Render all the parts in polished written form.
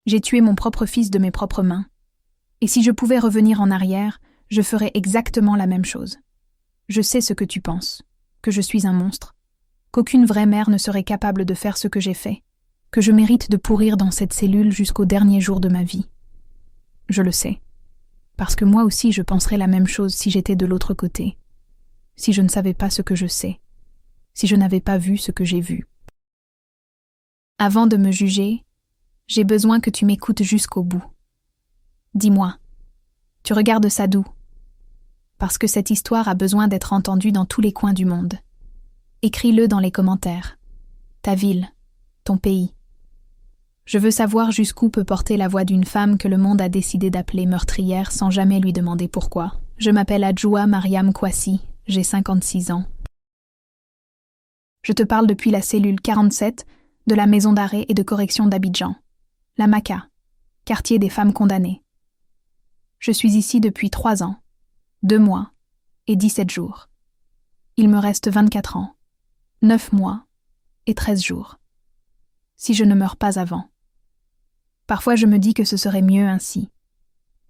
J'ai tué mon propre fils de mes propres mains. Et si je pouvais revenir en arrière, je ferais exactement la même chose. Je sais ce que tu penses, que je suis un monstre, qu'aucune vraie mère ne serait capable de faire ce que j'ai fait, que je mérite de pourrir dans cette cellule jusqu'au dernier jour de ma vie. Je le sais, parce que moi aussi je penserais la même chose si j'étais de l'autre côté, si je ne savais pas ce que je sais, si je n'avais pas vu ce que j'ai vu. Avant de me juger, j'ai besoin que tu m'écoutes jusqu'au bout. Dis-moi, tu regardes ça d'où? Parce que cette histoire a besoin d'être entendue dans tous les coins du monde. Écris-le dans les commentaires. Ta ville, ton pays. Je veux savoir jusqu'où peut porter la voix d'une femme que le monde a décidé d'appeler meurtrière sans jamais lui demander pourquoi. Je m'appelle Adjoua Mariam Kouassi, j'ai 56 ans. Je te parle depuis la cellule 47 de la maison d'arrêt et de correction d'Abidjan, la Maca, quartier des femmes condamnées. Je suis ici depuis 3 ans, 2 mois et 17 jours. Il me reste 24 ans, 9 mois et 13 jours. Si je ne meurs pas avant. Parfois je me dis que ce serait mieux ainsi.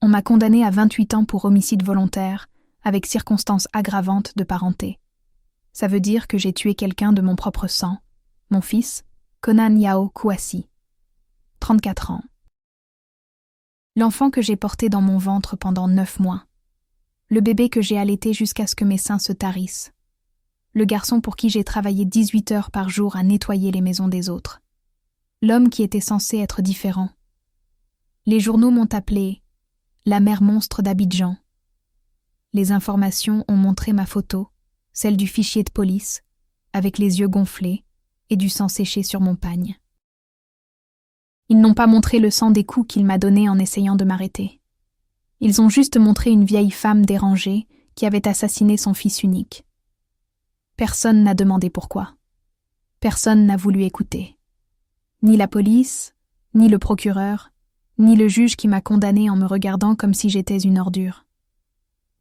On m'a condamné à 28 ans pour homicide volontaire, avec circonstances aggravantes de parenté. Ça veut dire que j'ai tué quelqu'un de mon propre sang, mon fils, Konan Yao Kouassi, 34 ans. L'enfant que j'ai porté dans mon ventre pendant 9 mois. Le bébé que j'ai allaité jusqu'à ce que mes seins se tarissent. Le garçon pour qui j'ai travaillé 18 heures par jour à nettoyer les maisons des autres. L'homme qui était censé être différent. Les journaux m'ont appelé la mère monstre d'Abidjan. Les informations ont montré ma photo, celle du fichier de police, avec les yeux gonflés et du sang séché sur mon pagne. Ils n'ont pas montré le sang des coups qu'il m'a donnés en essayant de m'arrêter. Ils ont juste montré une vieille femme dérangée qui avait assassiné son fils unique. Personne n'a demandé pourquoi. Personne n'a voulu écouter. Ni la police, ni le procureur, ni le juge qui m'a condamné en me regardant comme si j'étais une ordure.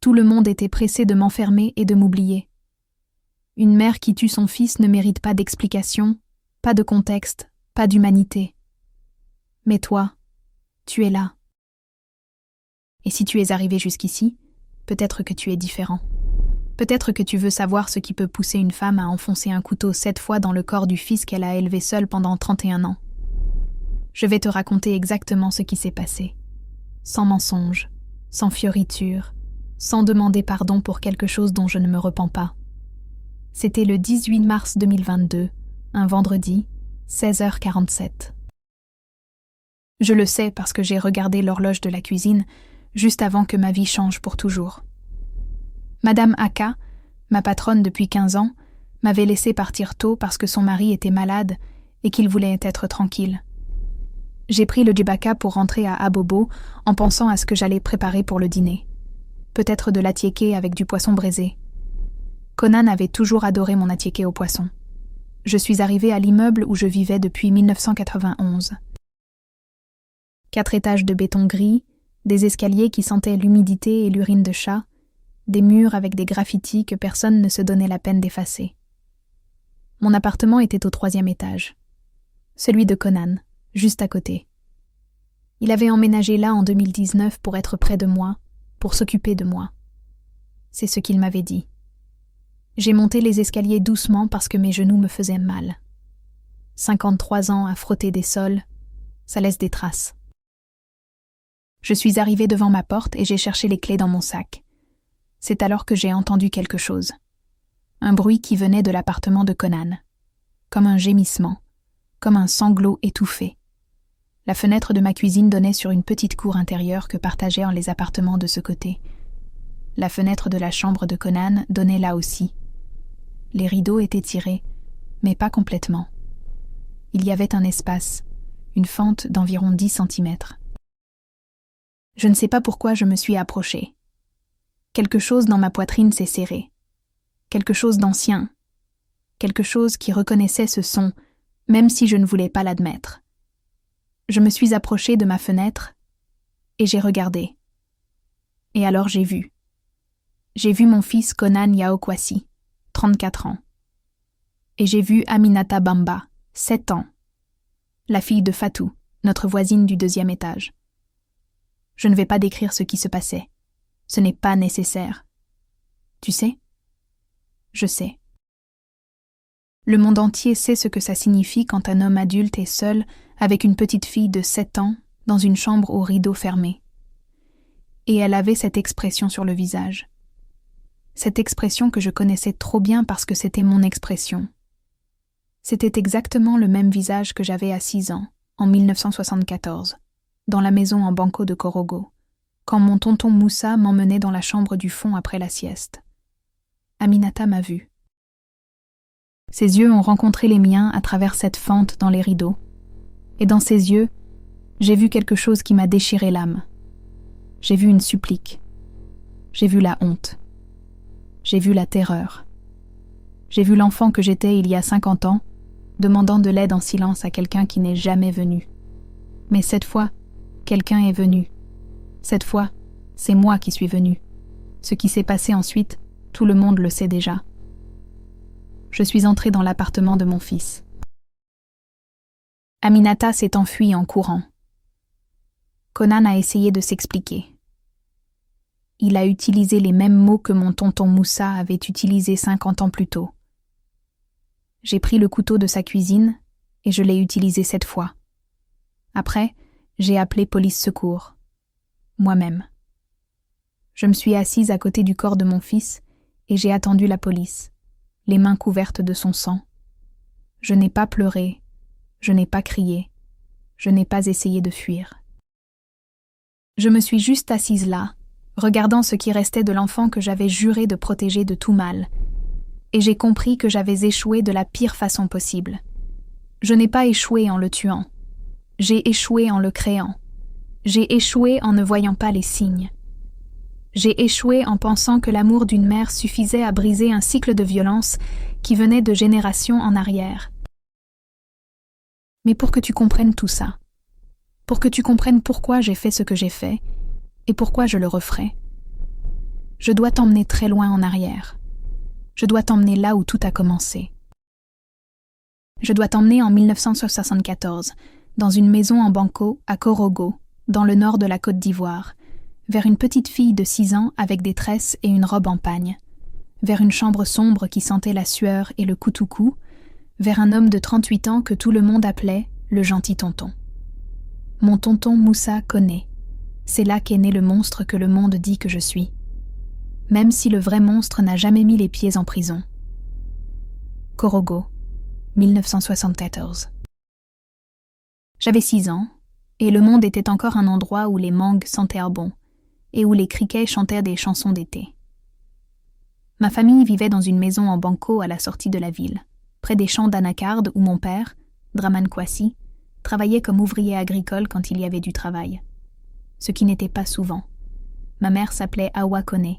Tout le monde était pressé de m'enfermer et de m'oublier. Une mère qui tue son fils ne mérite pas d'explication, pas de contexte, pas d'humanité. Mais toi, tu es là. Et si tu es arrivé jusqu'ici, peut-être que tu es différent. Peut-être que tu veux savoir ce qui peut pousser une femme à enfoncer un couteau 7 fois dans le corps du fils qu'elle a élevé seule pendant 31 ans. Je vais te raconter exactement ce qui s'est passé. Sans mensonge, sans fioriture, sans demander pardon pour quelque chose dont je ne me repens pas. C'était le 18 mars 2022, un vendredi, 16h47. Je le sais parce que j'ai regardé l'horloge de la cuisine juste avant que ma vie change pour toujours. Madame Aka, ma patronne depuis 15 ans, m'avait laissé partir tôt parce que son mari était malade et qu'il voulait être tranquille. J'ai pris le djibaka pour rentrer à Abobo en pensant à ce que j'allais préparer pour le dîner. Peut-être de l'attiéké avec du poisson braisé. Konan avait toujours adoré mon attiéké au poisson. Je suis arrivée à l'immeuble où je vivais depuis 1991. 4 étages de béton gris, des escaliers qui sentaient l'humidité et l'urine de chat, des murs avec des graffitis que personne ne se donnait la peine d'effacer. Mon appartement était au 3e étage. Celui de Konan, juste à côté. Il avait emménagé là en 2019 pour être près de moi, pour s'occuper de moi. C'est ce qu'il m'avait dit. J'ai monté les escaliers doucement parce que mes genoux me faisaient mal. 53 ans à frotter des sols, ça laisse des traces. Je suis arrivée devant ma porte et j'ai cherché les clés dans mon sac. C'est alors que j'ai entendu quelque chose. Un bruit qui venait de l'appartement de Konan. Comme un gémissement, comme un sanglot étouffé. La fenêtre de ma cuisine donnait sur une petite cour intérieure que partageaient les appartements de ce côté. La fenêtre de la chambre de Konan donnait là aussi. Les rideaux étaient tirés, mais pas complètement. Il y avait un espace, une fente d'environ 10 centimètres. Je ne sais pas pourquoi je me suis approchée. Quelque chose dans ma poitrine s'est serré. Quelque chose d'ancien. Quelque chose qui reconnaissait ce son, même si je ne voulais pas l'admettre. Je me suis approchée de ma fenêtre et j'ai regardé. Et alors j'ai vu. J'ai vu mon fils Konan Yao Kouassi, 34 ans. Et j'ai vu Aminata Bamba, 7 ans. La fille de Fatou, notre voisine du 2e étage. Je ne vais pas décrire ce qui se passait. Ce n'est pas nécessaire. Tu sais? Je sais. Le monde entier sait ce que ça signifie quand un homme adulte est seul avec une petite fille de 7 ans dans une chambre aux rideaux fermés. Et elle avait cette expression sur le visage. Cette expression que je connaissais trop bien parce que c'était mon expression. C'était exactement le même visage que j'avais à 6 ans, en 1974, dans la maison en banco de Corogo, quand mon tonton Moussa m'emmenait dans la chambre du fond après la sieste. Aminata m'a vue. Ses yeux ont rencontré les miens à travers cette fente dans les rideaux, et dans ses yeux, j'ai vu quelque chose qui m'a déchiré l'âme. J'ai vu une supplique. J'ai vu la honte. J'ai vu la terreur. J'ai vu l'enfant que j'étais il y a 50 ans, demandant de l'aide en silence à quelqu'un qui n'est jamais venu. Mais cette fois, quelqu'un est venu. Cette fois, c'est moi qui suis venu. Ce qui s'est passé ensuite, tout le monde le sait déjà. Je suis entrée dans l'appartement de mon fils. Aminata s'est enfuie en courant. Conan a essayé de s'expliquer. Il a utilisé les mêmes mots que mon tonton Moussa avait utilisés 50 ans plus tôt. J'ai pris le couteau de sa cuisine et je l'ai utilisé cette fois. Après, j'ai appelé police secours. Moi-même. Je me suis assise à côté du corps de mon fils et j'ai attendu la police, les mains couvertes de son sang. Je n'ai pas pleuré, je n'ai pas crié, je n'ai pas essayé de fuir. Je me suis juste assise là, regardant ce qui restait de l'enfant que j'avais juré de protéger de tout mal, et j'ai compris que j'avais échoué de la pire façon possible. Je n'ai pas échoué en le tuant. J'ai échoué en le créant. J'ai échoué en ne voyant pas les signes. J'ai échoué en pensant que l'amour d'une mère suffisait à briser un cycle de violence qui venait de générations en arrière. Mais pour que tu comprennes tout ça, pour que tu comprennes pourquoi j'ai fait ce que j'ai fait et pourquoi je le referai, je dois t'emmener très loin en arrière. Je dois t'emmener là où tout a commencé. Je dois t'emmener en 1974, dans une maison en banco à Corogo, dans le nord de la Côte d'Ivoire, vers une petite fille de 6 ans avec des tresses et une robe en pagne, vers une chambre sombre qui sentait la sueur et le coutoucou, vers un homme de 38 ans que tout le monde appelait le gentil tonton. Mon tonton Moussa connaît. C'est là qu'est né le monstre que le monde dit que je suis. Même si le vrai monstre n'a jamais mis les pieds en prison. Corogo, 1974. J'avais 6 ans, et le monde était encore un endroit où les mangues sentèrent bon, et où les criquets chantaient des chansons d'été. Ma famille vivait dans une maison en banco à la sortie de la ville, près des champs d'anacarde où mon père, Draman Kwasi, travaillait comme ouvrier agricole quand il y avait du travail. Ce qui n'était pas souvent. Ma mère s'appelait Awa Kone,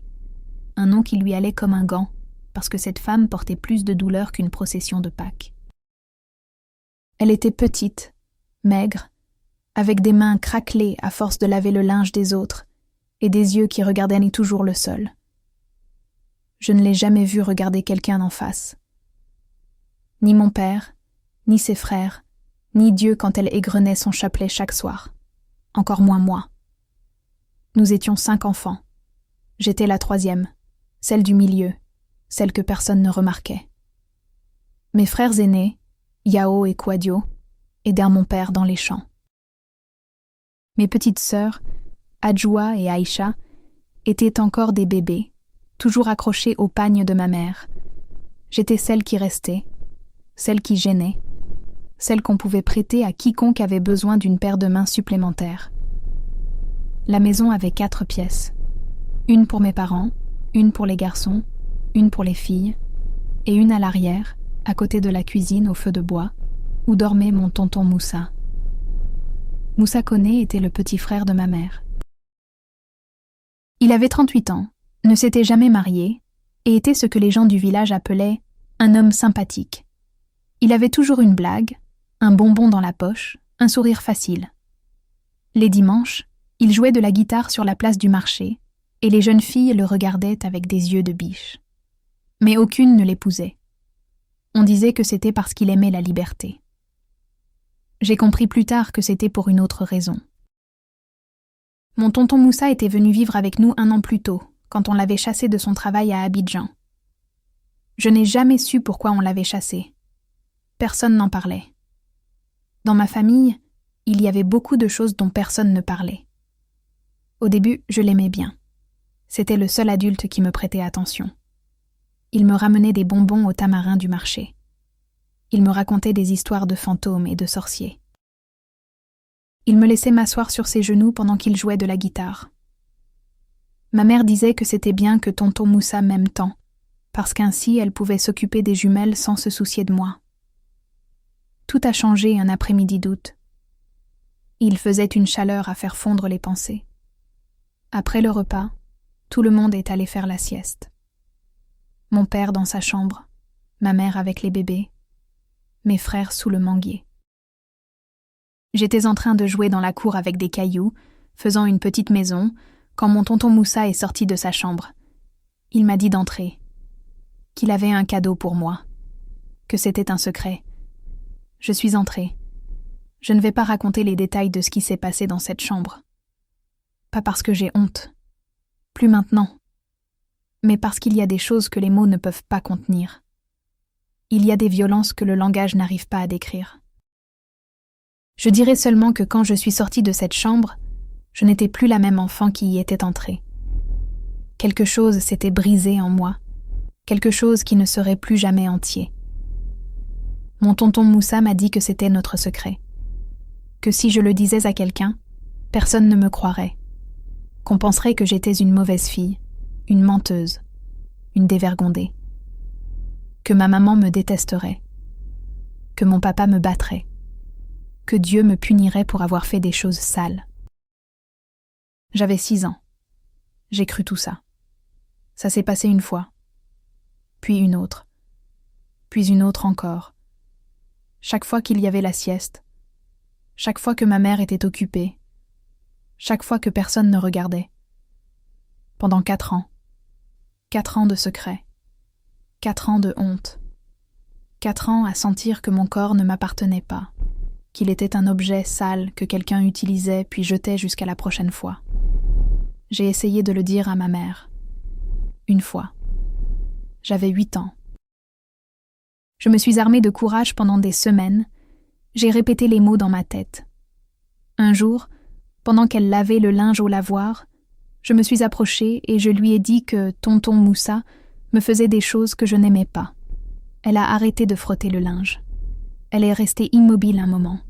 un nom qui lui allait comme un gant, parce que cette femme portait plus de douleur qu'une procession de Pâques. Elle était petite, maigre, avec des mains craquelées à force de laver le linge des autres, et des yeux qui regardaient toujours le sol. Je ne l'ai jamais vue regarder quelqu'un en face. Ni mon père, ni ses frères, ni Dieu quand elle égrenait son chapelet chaque soir. Encore moins moi. Nous étions 5 enfants. J'étais la 3e, celle du milieu, celle que personne ne remarquait. Mes frères aînés, Yao et Kwadio, aidèrent mon père dans les champs. Mes petites sœurs, Adjoua et Aïcha, étaient encore des bébés, toujours accrochés au pagne de ma mère. J'étais celle qui restait, celle qui gênait, celle qu'on pouvait prêter à quiconque avait besoin d'une paire de mains supplémentaires. La maison avait 4 pièces. Une pour mes parents, une pour les garçons, une pour les filles, et une à l'arrière, à côté de la cuisine au feu de bois, où dormait mon tonton Moussa. Moussa Kone était le petit frère de ma mère. Il avait 38 ans, ne s'était jamais marié, et était ce que les gens du village appelaient un homme sympathique. Il avait toujours une blague, un bonbon dans la poche, un sourire facile. Les dimanches, il jouait de la guitare sur la place du marché, et les jeunes filles le regardaient avec des yeux de biche. Mais aucune ne l'épousait. On disait que c'était parce qu'il aimait la liberté. J'ai compris plus tard que c'était pour une autre raison. Mon tonton Moussa était venu vivre avec nous 1 an plus tôt, quand on l'avait chassé de son travail à Abidjan. Je n'ai jamais su pourquoi on l'avait chassé. Personne n'en parlait. Dans ma famille, il y avait beaucoup de choses dont personne ne parlait. Au début, je l'aimais bien. C'était le seul adulte qui me prêtait attention. Il me ramenait des bonbons au tamarin du marché. Il me racontait des histoires de fantômes et de sorciers. Il me laissait m'asseoir sur ses genoux pendant qu'il jouait de la guitare. Ma mère disait que c'était bien que tonton Moussa m'aime tant, parce qu'ainsi elle pouvait s'occuper des jumelles sans se soucier de moi. Tout a changé un après-midi d'août. Il faisait une chaleur à faire fondre les pensées. Après le repas, tout le monde est allé faire la sieste. Mon père dans sa chambre, ma mère avec les bébés, mes frères sous le manguier. J'étais en train de jouer dans la cour avec des cailloux, faisant une petite maison, quand mon tonton Moussa est sorti de sa chambre. Il m'a dit d'entrer, qu'il avait un cadeau pour moi, que c'était un secret. Je suis entrée. Je ne vais pas raconter les détails de ce qui s'est passé dans cette chambre. Pas parce que j'ai honte, plus maintenant, mais parce qu'il y a des choses que les mots ne peuvent pas contenir. Il y a des violences que le langage n'arrive pas à décrire. Je dirais seulement que quand je suis sortie de cette chambre, je n'étais plus la même enfant qui y était entrée. Quelque chose s'était brisé en moi, quelque chose qui ne serait plus jamais entier. Mon tonton Moussa m'a dit que c'était notre secret, que si je le disais à quelqu'un, personne ne me croirait, qu'on penserait que j'étais une mauvaise fille, une menteuse, une dévergondée, que ma maman me détesterait, que mon papa me battrait, que Dieu me punirait pour avoir fait des choses sales. J'avais 6 ans. J'ai cru tout ça. Ça s'est passé une fois, puis une autre encore. Chaque fois qu'il y avait la sieste, chaque fois que ma mère était occupée, chaque fois que personne ne regardait. Pendant 4 ans. 4 ans de secret. 4 ans de honte. 4 ans à sentir que mon corps ne m'appartenait pas, qu'il était un objet sale que quelqu'un utilisait puis jetait jusqu'à la prochaine fois. J'ai essayé de le dire à ma mère. Une fois. J'avais 8 ans. Je me suis armée de courage pendant des semaines. J'ai répété les mots dans ma tête. Un jour, pendant qu'elle lavait le linge au lavoir, je me suis approchée et je lui ai dit que tonton Moussa me faisait des choses que je n'aimais pas. Elle a arrêté de frotter le linge. Elle est restée immobile un moment.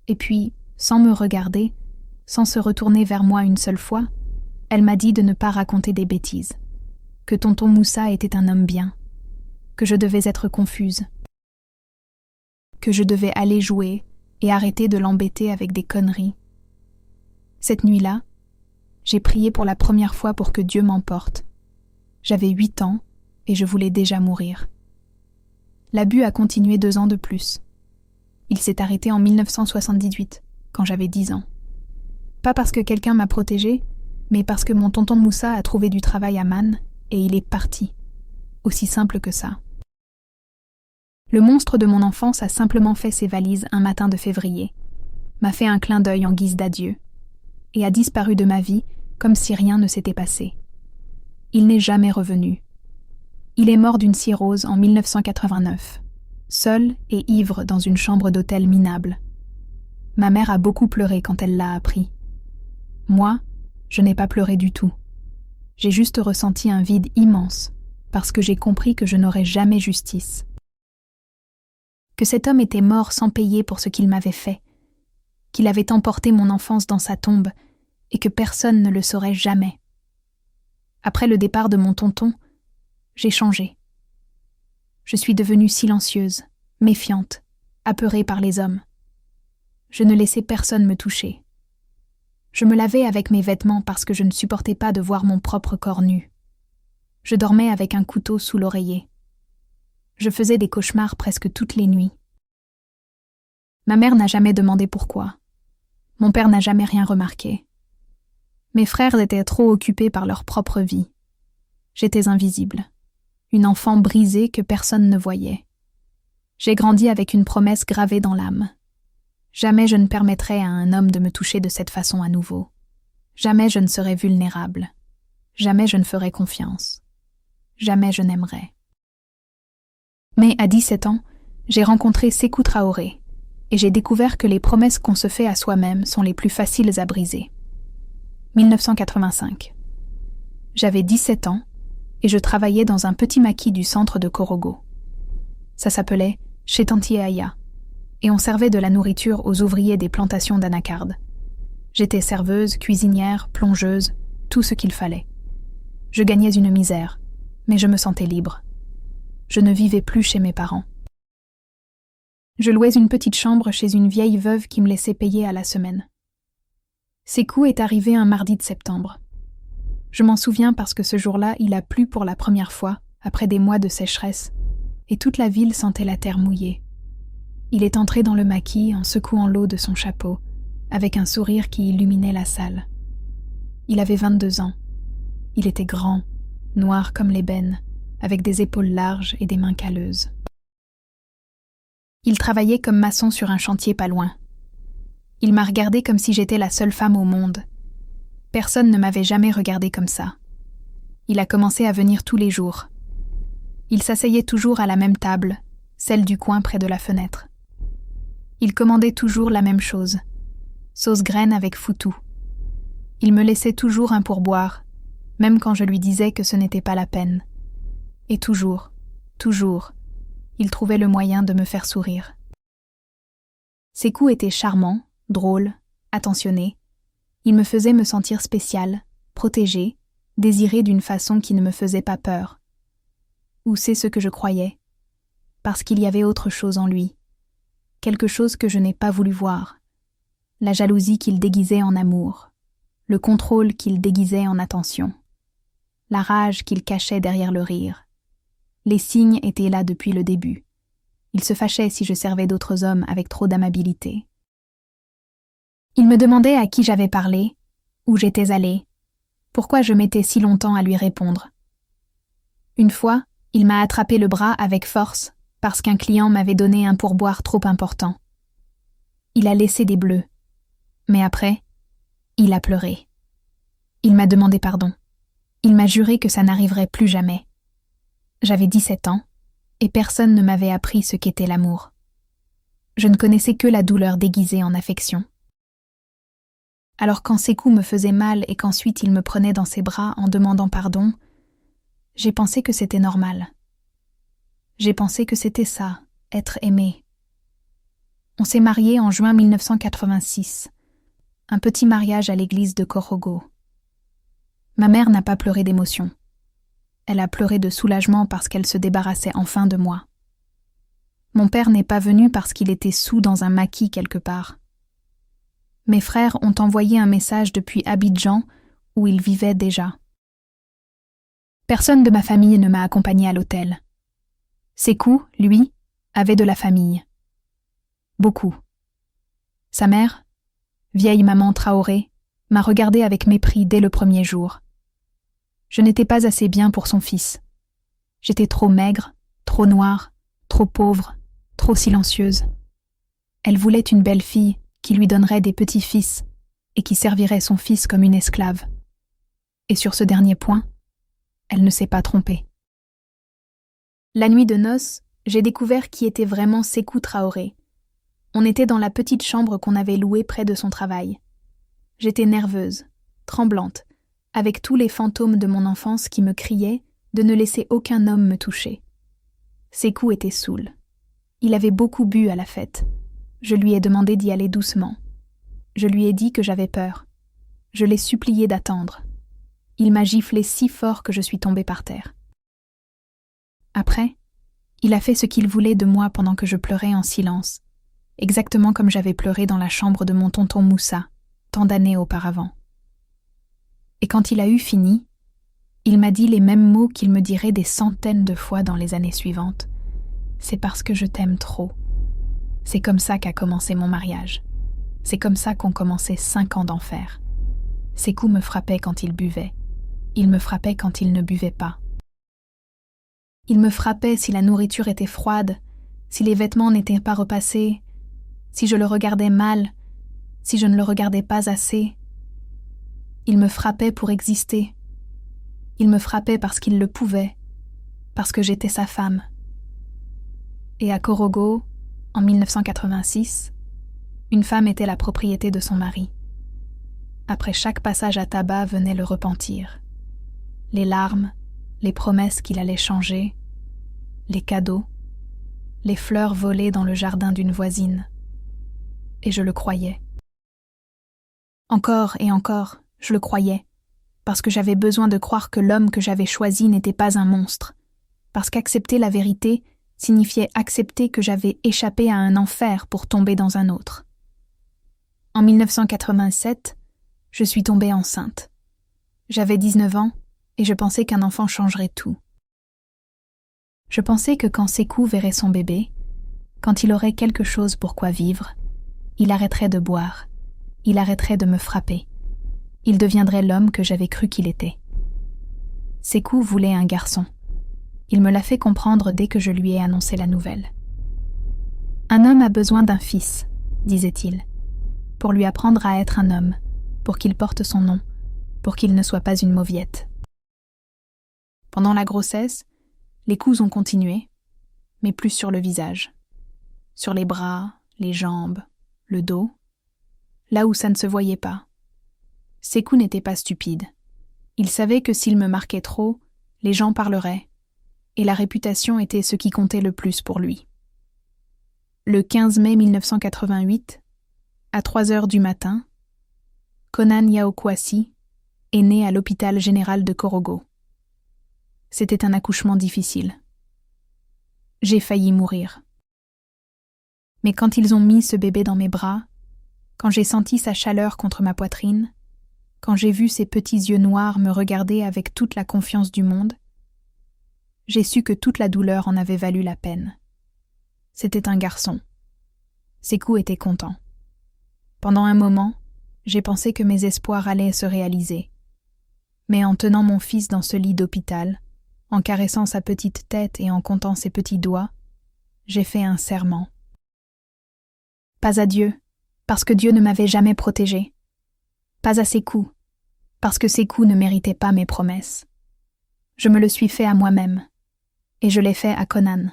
Et puis, sans me regarder, sans se retourner vers moi une seule fois, elle m'a dit de ne pas raconter des bêtises, que tonton Moussa était un homme bien, que je devais être confuse, que je devais aller jouer et arrêter de l'embêter avec des conneries. Cette nuit-là, j'ai prié pour la première fois pour que Dieu m'emporte. J'avais 8 ans et je voulais déjà mourir. L'abus a continué 2 ans de plus. Il s'est arrêté en 1978, quand j'avais 10 ans. Pas parce que quelqu'un m'a protégée, mais parce que mon tonton Moussa a trouvé du travail à Man et il est parti. Aussi simple que ça. Le monstre de mon enfance a simplement fait ses valises un matin de février, m'a fait un clin d'œil en guise d'adieu, et a disparu de ma vie comme si rien ne s'était passé. Il n'est jamais revenu. Il est mort d'une cirrhose en 1989, seul et ivre dans une chambre d'hôtel minable. Ma mère a beaucoup pleuré quand elle l'a appris. Moi, je n'ai pas pleuré du tout. J'ai juste ressenti un vide immense, parce que j'ai compris que je n'aurais jamais justice. Que cet homme était mort sans payer pour ce qu'il m'avait fait, qu'il avait emporté mon enfance dans sa tombe, et que personne ne le saurait jamais. Après le départ de mon tonton, j'ai changé. Je suis devenue silencieuse, méfiante, apeurée par les hommes. Je ne laissais personne me toucher. Je me lavais avec mes vêtements parce que je ne supportais pas de voir mon propre corps nu. Je dormais avec un couteau sous l'oreiller. Je faisais des cauchemars presque toutes les nuits. Ma mère n'a jamais demandé pourquoi. Mon père n'a jamais rien remarqué. Mes frères étaient trop occupés par leur propre vie. J'étais invisible. Une enfant brisée que personne ne voyait. J'ai grandi avec une promesse gravée dans l'âme. Jamais je ne permettrais à un homme de me toucher de cette façon à nouveau. Jamais je ne serais vulnérable. Jamais je ne ferais confiance. Jamais je n'aimerais. Mais à 17 ans, j'ai rencontré Sékou Traoré et j'ai découvert que les promesses qu'on se fait à soi-même sont les plus faciles à briser. 1985. J'avais 17 ans et je travaillais dans un petit maquis du centre de Korogo. Ça s'appelait chez Tanti Aya et on servait de la nourriture aux ouvriers des plantations d'anacardes. J'étais serveuse, cuisinière, plongeuse, tout ce qu'il fallait. Je gagnais une misère, mais je me sentais libre. Je ne vivais plus chez mes parents. Je louais une petite chambre chez une vieille veuve qui me laissait payer à la semaine. Sékou est arrivé un mardi de septembre. Je m'en souviens parce que ce jour-là, il a plu pour la première fois, après des mois de sécheresse, et toute la ville sentait la terre mouillée. Il est entré dans le maquis en secouant l'eau de son chapeau, avec un sourire qui illuminait la salle. Il avait 22 ans. Il était grand, noir comme l'ébène, avec des épaules larges et des mains calleuses. Il travaillait comme maçon sur un chantier pas loin. Il m'a regardée comme si j'étais la seule femme au monde. Personne ne m'avait jamais regardée comme ça. Il a commencé à venir tous les jours. Il s'asseyait toujours à la même table, celle du coin près de la fenêtre. Il commandait toujours la même chose, sauce graine avec foutou. Il me laissait toujours un pourboire, même quand je lui disais que ce n'était pas la peine. Et toujours, il trouvait le moyen de me faire sourire. Sékou était charmant, drôle, attentionné. Il me faisait me sentir spéciale, protégée, désirée d'une façon qui ne me faisait pas peur. Ou c'est ce que je croyais, parce qu'il y avait autre chose en lui, quelque chose que je n'ai pas voulu voir, la jalousie qu'il déguisait en amour, le contrôle qu'il déguisait en attention, la rage qu'il cachait derrière le rire. Les signes étaient là depuis le début. Il se fâchait si je servais d'autres hommes avec trop d'amabilité. Il me demandait à qui j'avais parlé, où j'étais allée, pourquoi je mettais si longtemps à lui répondre. Une fois, il m'a attrapé le bras avec force parce qu'un client m'avait donné un pourboire trop important. Il a laissé des bleus. Mais après, il a pleuré. Il m'a demandé pardon. Il m'a juré que ça n'arriverait plus jamais. J'avais 17 ans, et personne ne m'avait appris ce qu'était l'amour. Je ne connaissais que la douleur déguisée en affection. Alors quand Sékou me faisait mal et qu'ensuite il me prenait dans ses bras en demandant pardon, j'ai pensé que c'était normal. J'ai pensé que c'était ça, être aimé. On s'est mariés en juin 1986, un petit mariage à l'église de Korogo. Ma mère n'a pas pleuré d'émotion. Elle a pleuré de soulagement parce qu'elle se débarrassait enfin de moi. Mon père n'est pas venu parce qu'il était saoul dans un maquis quelque part. Mes frères ont envoyé un message depuis Abidjan où ils vivaient déjà. Personne de ma famille ne m'a accompagné à l'hôtel. Sékou, lui, avait de la famille. Beaucoup. Sa mère, vieille maman Traoré, m'a regardé avec mépris dès le premier jour. Je n'étais pas assez bien pour son fils. J'étais trop maigre, trop noire, trop pauvre, trop silencieuse. Elle voulait une belle fille qui lui donnerait des petits-fils et qui servirait son fils comme une esclave. Et sur ce dernier point, elle ne s'est pas trompée. La nuit de noces, j'ai découvert qui était vraiment Sékou Traoré. On était dans la petite chambre qu'on avait louée près de son travail. J'étais nerveuse, tremblante, avec tous les fantômes de mon enfance qui me criaient de ne laisser aucun homme me toucher. Sékou était saoul. Il avait beaucoup bu à la fête. Je lui ai demandé d'y aller doucement. Je lui ai dit que j'avais peur. Je l'ai supplié d'attendre. Il m'a giflé si fort que je suis tombée par terre. Après, il a fait ce qu'il voulait de moi pendant que je pleurais en silence, exactement comme j'avais pleuré dans la chambre de mon tonton Moussa, tant d'années auparavant. Et quand il a eu fini, il m'a dit les mêmes mots qu'il me dirait des centaines de fois dans les années suivantes. C'est parce que je t'aime trop. C'est comme ça qu'a commencé mon mariage. C'est comme ça qu'ont commencé 5 ans d'enfer. Sékou me frappait quand il buvait. Il me frappait quand il ne buvait pas. Il me frappait si la nourriture était froide, si les vêtements n'étaient pas repassés, si je le regardais mal, si je ne le regardais pas assez. Il me frappait pour exister. Il me frappait parce qu'il le pouvait, parce que j'étais sa femme. Et à Corogo, en 1986, une femme était la propriété de son mari. Après chaque passage à tabac venait le repentir. Les larmes, les promesses qu'il allait changer, les cadeaux, les fleurs volées dans le jardin d'une voisine. Et je le croyais. Encore et encore, je le croyais, parce que j'avais besoin de croire que l'homme que j'avais choisi n'était pas un monstre, parce qu'accepter la vérité signifiait accepter que j'avais échappé à un enfer pour tomber dans un autre. En 1987, je suis tombée enceinte. J'avais 19 ans et je pensais qu'un enfant changerait tout. Je pensais que quand Sékou verrait son bébé, quand il aurait quelque chose pour quoi vivre, il arrêterait de boire, il arrêterait de me frapper. Il deviendrait l'homme que j'avais cru qu'il était. Sékou voulait un garçon. Il me l'a fait comprendre dès que je lui ai annoncé la nouvelle. Un homme a besoin d'un fils, disait-il, pour lui apprendre à être un homme, pour qu'il porte son nom, pour qu'il ne soit pas une mauviette. Pendant la grossesse, les coups ont continué, mais plus sur le visage. Sur les bras, les jambes, le dos, là où ça ne se voyait pas. Sékou n'était pas stupide. Il savait que s'il me marquait trop, les gens parleraient, et la réputation était ce qui comptait le plus pour lui. Le 15 mai 1988, à 3 heures du matin, Konan Yaokwasi est né à l'hôpital général de Corogo. C'était un accouchement difficile. J'ai failli mourir. Mais quand ils ont mis ce bébé dans mes bras, quand j'ai senti sa chaleur contre ma poitrine, quand j'ai vu ses petits yeux noirs me regarder avec toute la confiance du monde, j'ai su que toute la douleur en avait valu la peine. C'était un garçon. Sékou était content. Pendant un moment, j'ai pensé que mes espoirs allaient se réaliser. Mais en tenant mon fils dans ce lit d'hôpital, en caressant sa petite tête et en comptant ses petits doigts, j'ai fait un serment. Pas à Dieu, parce que Dieu ne m'avait jamais protégée. Pas à Sékou, parce que Sékou ne méritait pas mes promesses. Je me le suis fait à moi-même, et je l'ai fait à Konan.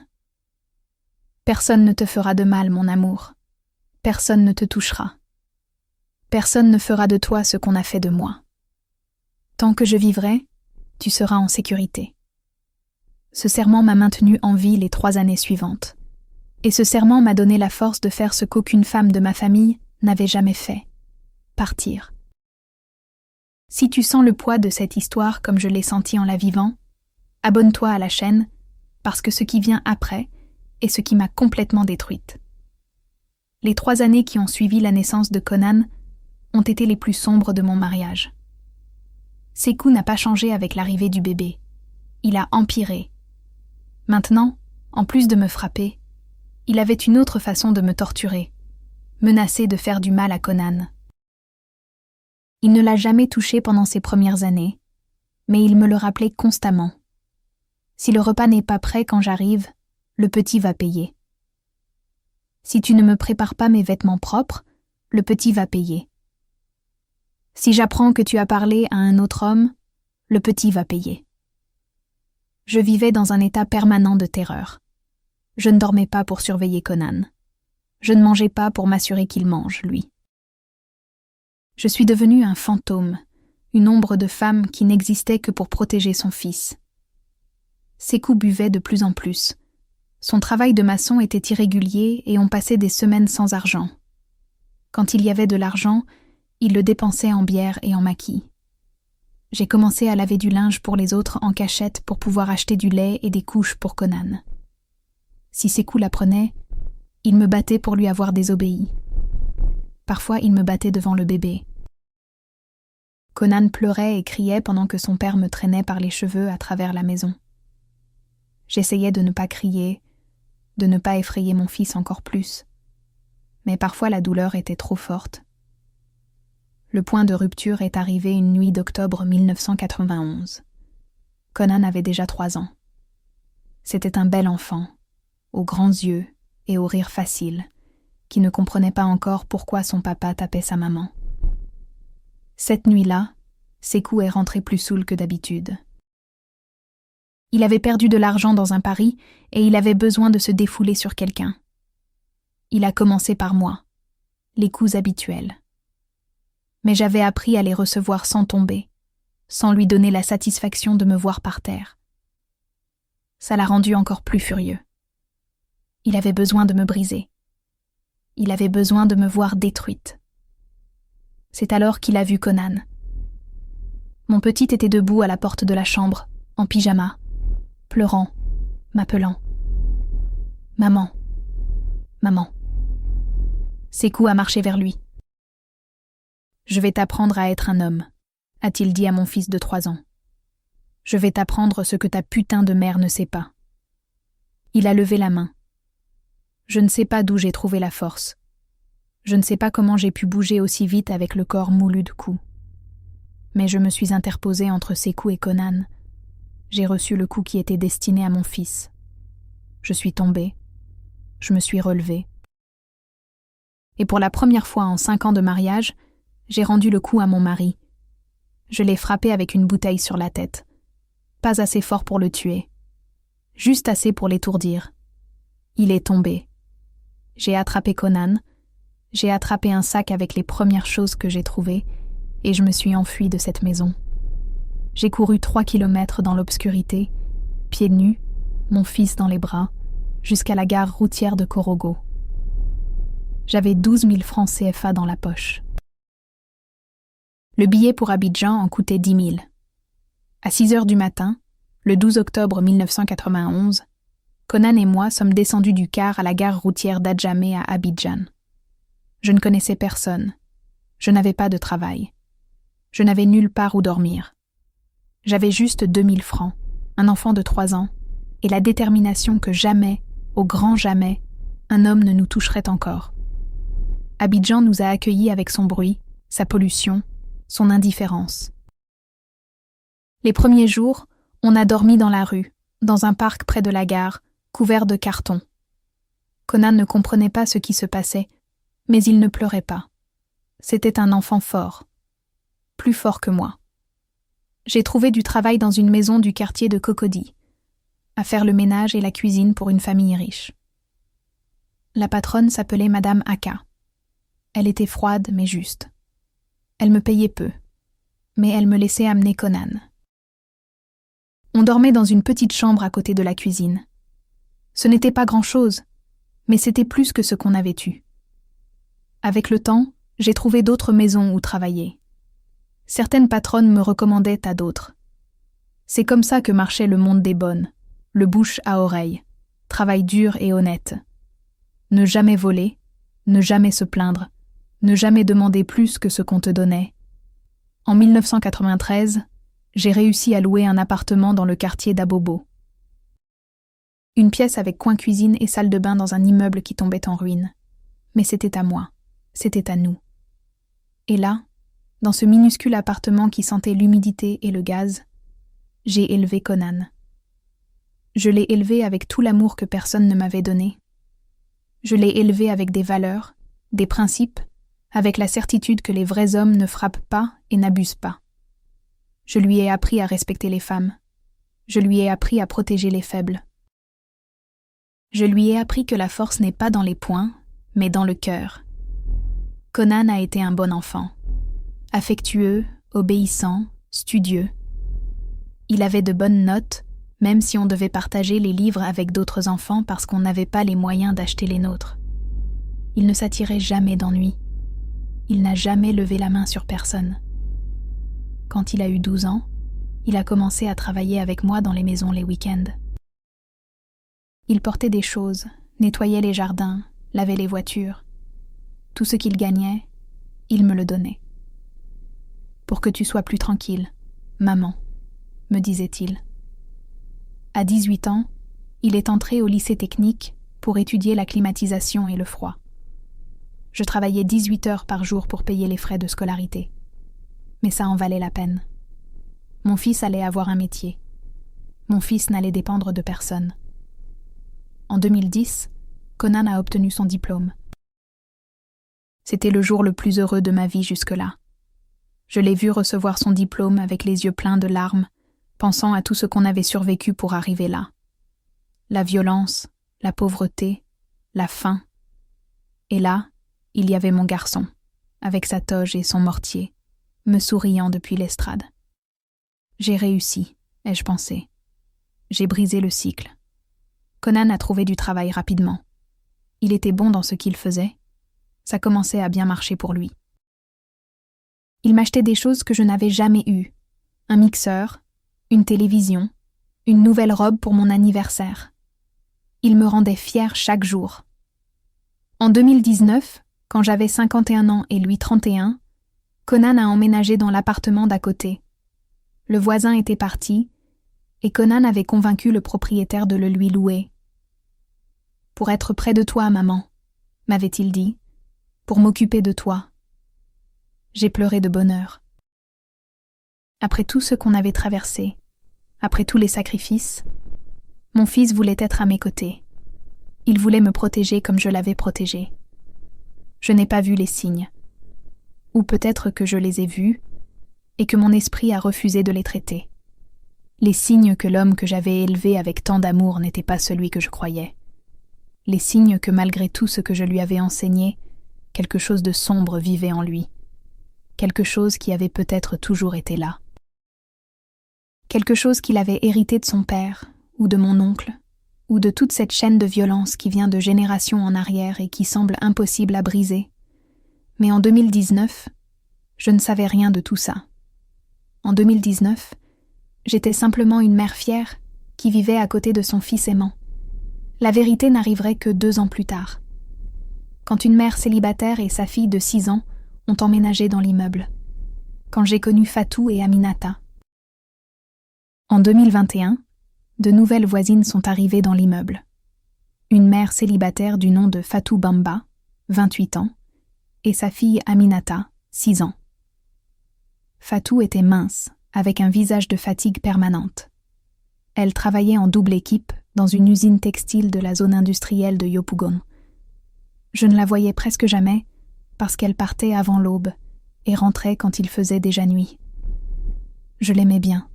Personne ne te fera de mal, mon amour. Personne ne te touchera. Personne ne fera de toi ce qu'on a fait de moi. Tant que je vivrai, tu seras en sécurité. Ce serment m'a maintenue en vie les 3 années suivantes. Et ce serment m'a donné la force de faire ce qu'aucune femme de ma famille n'avait jamais fait. Partir. Si tu sens le poids de cette histoire comme je l'ai senti en la vivant, abonne-toi à la chaîne, parce que ce qui vient après est ce qui m'a complètement détruite. Les 3 années qui ont suivi la naissance de Konan ont été les plus sombres de mon mariage. Sékou n'a pas changé avec l'arrivée du bébé. Il a empiré. Maintenant, en plus de me frapper, il avait une autre façon de me torturer, menacer de faire du mal à Konan. Il ne l'a jamais touché pendant ses premières années, mais il me le rappelait constamment. Si le repas n'est pas prêt quand j'arrive, le petit va payer. Si tu ne me prépares pas mes vêtements propres, le petit va payer. Si j'apprends que tu as parlé à un autre homme, le petit va payer. Je vivais dans un état permanent de terreur. Je ne dormais pas pour surveiller Konan. Je ne mangeais pas pour m'assurer qu'il mange, lui. Je suis devenue un fantôme, une ombre de femme qui n'existait que pour protéger son fils. Sékou buvait de plus en plus. Son travail de maçon était irrégulier et on passait des semaines sans argent. Quand il y avait de l'argent, il le dépensait en bière et en maquis. J'ai commencé à laver du linge pour les autres en cachette pour pouvoir acheter du lait et des couches pour Konan. Si Sékou l'apprenait, il me battait pour lui avoir désobéi. Parfois, il me battait devant le bébé. Konan pleurait et criait pendant que son père me traînait par les cheveux à travers la maison. J'essayais de ne pas crier, de ne pas effrayer mon fils encore plus. Mais parfois la douleur était trop forte. Le point de rupture est arrivé une nuit d'octobre 1991. Konan avait déjà 3 ans. C'était un bel enfant, aux grands yeux et au rire facile, qui ne comprenait pas encore pourquoi son papa tapait sa maman. Cette nuit-là, Sékou est rentré plus saoul que d'habitude. Il avait perdu de l'argent dans un pari et il avait besoin de se défouler sur quelqu'un. Il a commencé par moi, les coups habituels. Mais j'avais appris à les recevoir sans tomber, sans lui donner la satisfaction de me voir par terre. Ça l'a rendu encore plus furieux. Il avait besoin de me briser. Il avait besoin de me voir détruite. C'est alors qu'il a vu Conan. Mon petit était debout à la porte de la chambre, en pyjama, pleurant, m'appelant. « Maman, maman. » Sékou a marché vers lui. « Je vais t'apprendre à être un homme, » a-t-il dit à mon fils de 3 ans. « Je vais t'apprendre ce que ta putain de mère ne sait pas. » Il a levé la main. Je ne sais pas d'où j'ai trouvé la force. Je ne sais pas comment j'ai pu bouger aussi vite avec le corps moulu de coups. Mais je me suis interposée entre Sékou et Conan. J'ai reçu le coup qui était destiné à mon fils. Je suis tombée. Je me suis relevée. Et pour la première fois en 5 ans de mariage, j'ai rendu le coup à mon mari. Je l'ai frappé avec une bouteille sur la tête. Pas assez fort pour le tuer. Juste assez pour l'étourdir. Il est tombé. J'ai attrapé Conan. J'ai attrapé un sac avec les premières choses que j'ai trouvées et je me suis enfuie de cette maison. J'ai couru 3 kilomètres dans l'obscurité, pieds nus, mon fils dans les bras, jusqu'à la gare routière de Korogo. J'avais 12 000 francs CFA dans la poche. Le billet pour Abidjan en coûtait 10 000. À 6 heures du matin, le 12 octobre 1991, Conan et moi sommes descendus du car à la gare routière d'Adjamé à Abidjan. Je ne connaissais personne. Je n'avais pas de travail. Je n'avais nulle part où dormir. J'avais juste 2 000 francs, un enfant de 3 ans, et la détermination que jamais, au grand jamais, un homme ne nous toucherait encore. Abidjan nous a accueillis avec son bruit, sa pollution, son indifférence. Les premiers jours, on a dormi dans la rue, dans un parc près de la gare, couvert de cartons. Conan ne comprenait pas ce qui se passait, mais il ne pleurait pas. C'était un enfant fort, plus fort que moi. J'ai trouvé du travail dans une maison du quartier de Cocody, à faire le ménage et la cuisine pour une famille riche. La patronne s'appelait Madame Aka. Elle était froide mais juste. Elle me payait peu, mais elle me laissait amener Conan. On dormait dans une petite chambre à côté de la cuisine. Ce n'était pas grand-chose, mais c'était plus que ce qu'on avait eu. Avec le temps, j'ai trouvé d'autres maisons où travailler. Certaines patronnes me recommandaient à d'autres. C'est comme ça que marchait le monde des bonnes, le bouche à oreille, travail dur et honnête. Ne jamais voler, ne jamais se plaindre, ne jamais demander plus que ce qu'on te donnait. En 1993, j'ai réussi à louer un appartement dans le quartier d'Abobo. Une pièce avec coin cuisine et salle de bain dans un immeuble qui tombait en ruine. Mais c'était à moi, c'était à nous. Et là, dans ce minuscule appartement qui sentait l'humidité et le gaz, j'ai élevé Conan. Je l'ai élevé avec tout l'amour que personne ne m'avait donné. Je l'ai élevé avec des valeurs, des principes, avec la certitude que les vrais hommes ne frappent pas et n'abusent pas. Je lui ai appris à respecter les femmes. Je lui ai appris à protéger les faibles. Je lui ai appris que la force n'est pas dans les poings, mais dans le cœur. Conan a été un bon enfant. Affectueux, obéissant, studieux. Il avait de bonnes notes, même si on devait partager les livres avec d'autres enfants parce qu'on n'avait pas les moyens d'acheter les nôtres. Il ne s'attirait jamais d'ennui. Il n'a jamais levé la main sur personne. Quand il a eu 12 ans, il a commencé à travailler avec moi dans les maisons les week-ends. Il portait des choses, nettoyait les jardins, lavait les voitures. Tout ce qu'il gagnait, il me le donnait. « Pour que tu sois plus tranquille, maman », me disait-il. À 18 ans, il est entré au lycée technique pour étudier la climatisation et le froid. Je travaillais 18 heures par jour pour payer les frais de scolarité. Mais ça en valait la peine. Mon fils allait avoir un métier. Mon fils n'allait dépendre de personne. En 2010, Conan a obtenu son diplôme. C'était le jour le plus heureux de ma vie jusque-là. Je l'ai vu recevoir son diplôme avec les yeux pleins de larmes, pensant à tout ce qu'on avait survécu pour arriver là. La violence, la pauvreté, la faim. Et là, il y avait mon garçon, avec sa toge et son mortier, me souriant depuis l'estrade. J'ai réussi, ai-je pensé. J'ai brisé le cycle. Conan a trouvé du travail rapidement. Il était bon dans ce qu'il faisait. Ça commençait à bien marcher pour lui. Il m'achetait des choses que je n'avais jamais eues. Un mixeur, une télévision, une nouvelle robe pour mon anniversaire. Il me rendait fière chaque jour. En 2019, quand j'avais 51 ans et lui 31, Conan a emménagé dans l'appartement d'à côté. Le voisin était parti, et Conan avait convaincu le propriétaire de le lui louer. « Pour être près de toi, maman », m'avait-il dit, « pour m'occuper de toi. » J'ai pleuré de bonheur. Après tout ce qu'on avait traversé, après tous les sacrifices, mon fils voulait être à mes côtés. Il voulait me protéger comme je l'avais protégé. Je n'ai pas vu les signes. Ou peut-être que je les ai vus, et que mon esprit a refusé de les traiter. Les signes que l'homme que j'avais élevé avec tant d'amour n'était pas celui que je croyais. Les signes que malgré tout ce que je lui avais enseigné, quelque chose de sombre vivait en lui. Quelque chose qui avait peut-être toujours été là. Quelque chose qu'il avait hérité de son père, ou de mon oncle, ou de toute cette chaîne de violence qui vient de générations en arrière et qui semble impossible à briser. Mais en 2019, je ne savais rien de tout ça. En 2019, j'étais simplement une mère fière qui vivait à côté de son fils aimant. La vérité n'arriverait que 2 ans plus tard, quand une mère célibataire et sa fille de 6 ans ont emménagé dans l'immeuble, quand j'ai connu Fatou et Aminata. En 2021, de nouvelles voisines sont arrivées dans l'immeuble. Une mère célibataire du nom de Fatou Bamba, 28 ans, et sa fille Aminata, 6 ans. Fatou était mince, avec un visage de fatigue permanente. Elle travaillait en double équipe dans une usine textile de la zone industrielle de Yopougon. Je ne la voyais presque jamais parce qu'elle partait avant l'aube et rentrait quand il faisait déjà nuit. Je l'aimais bien.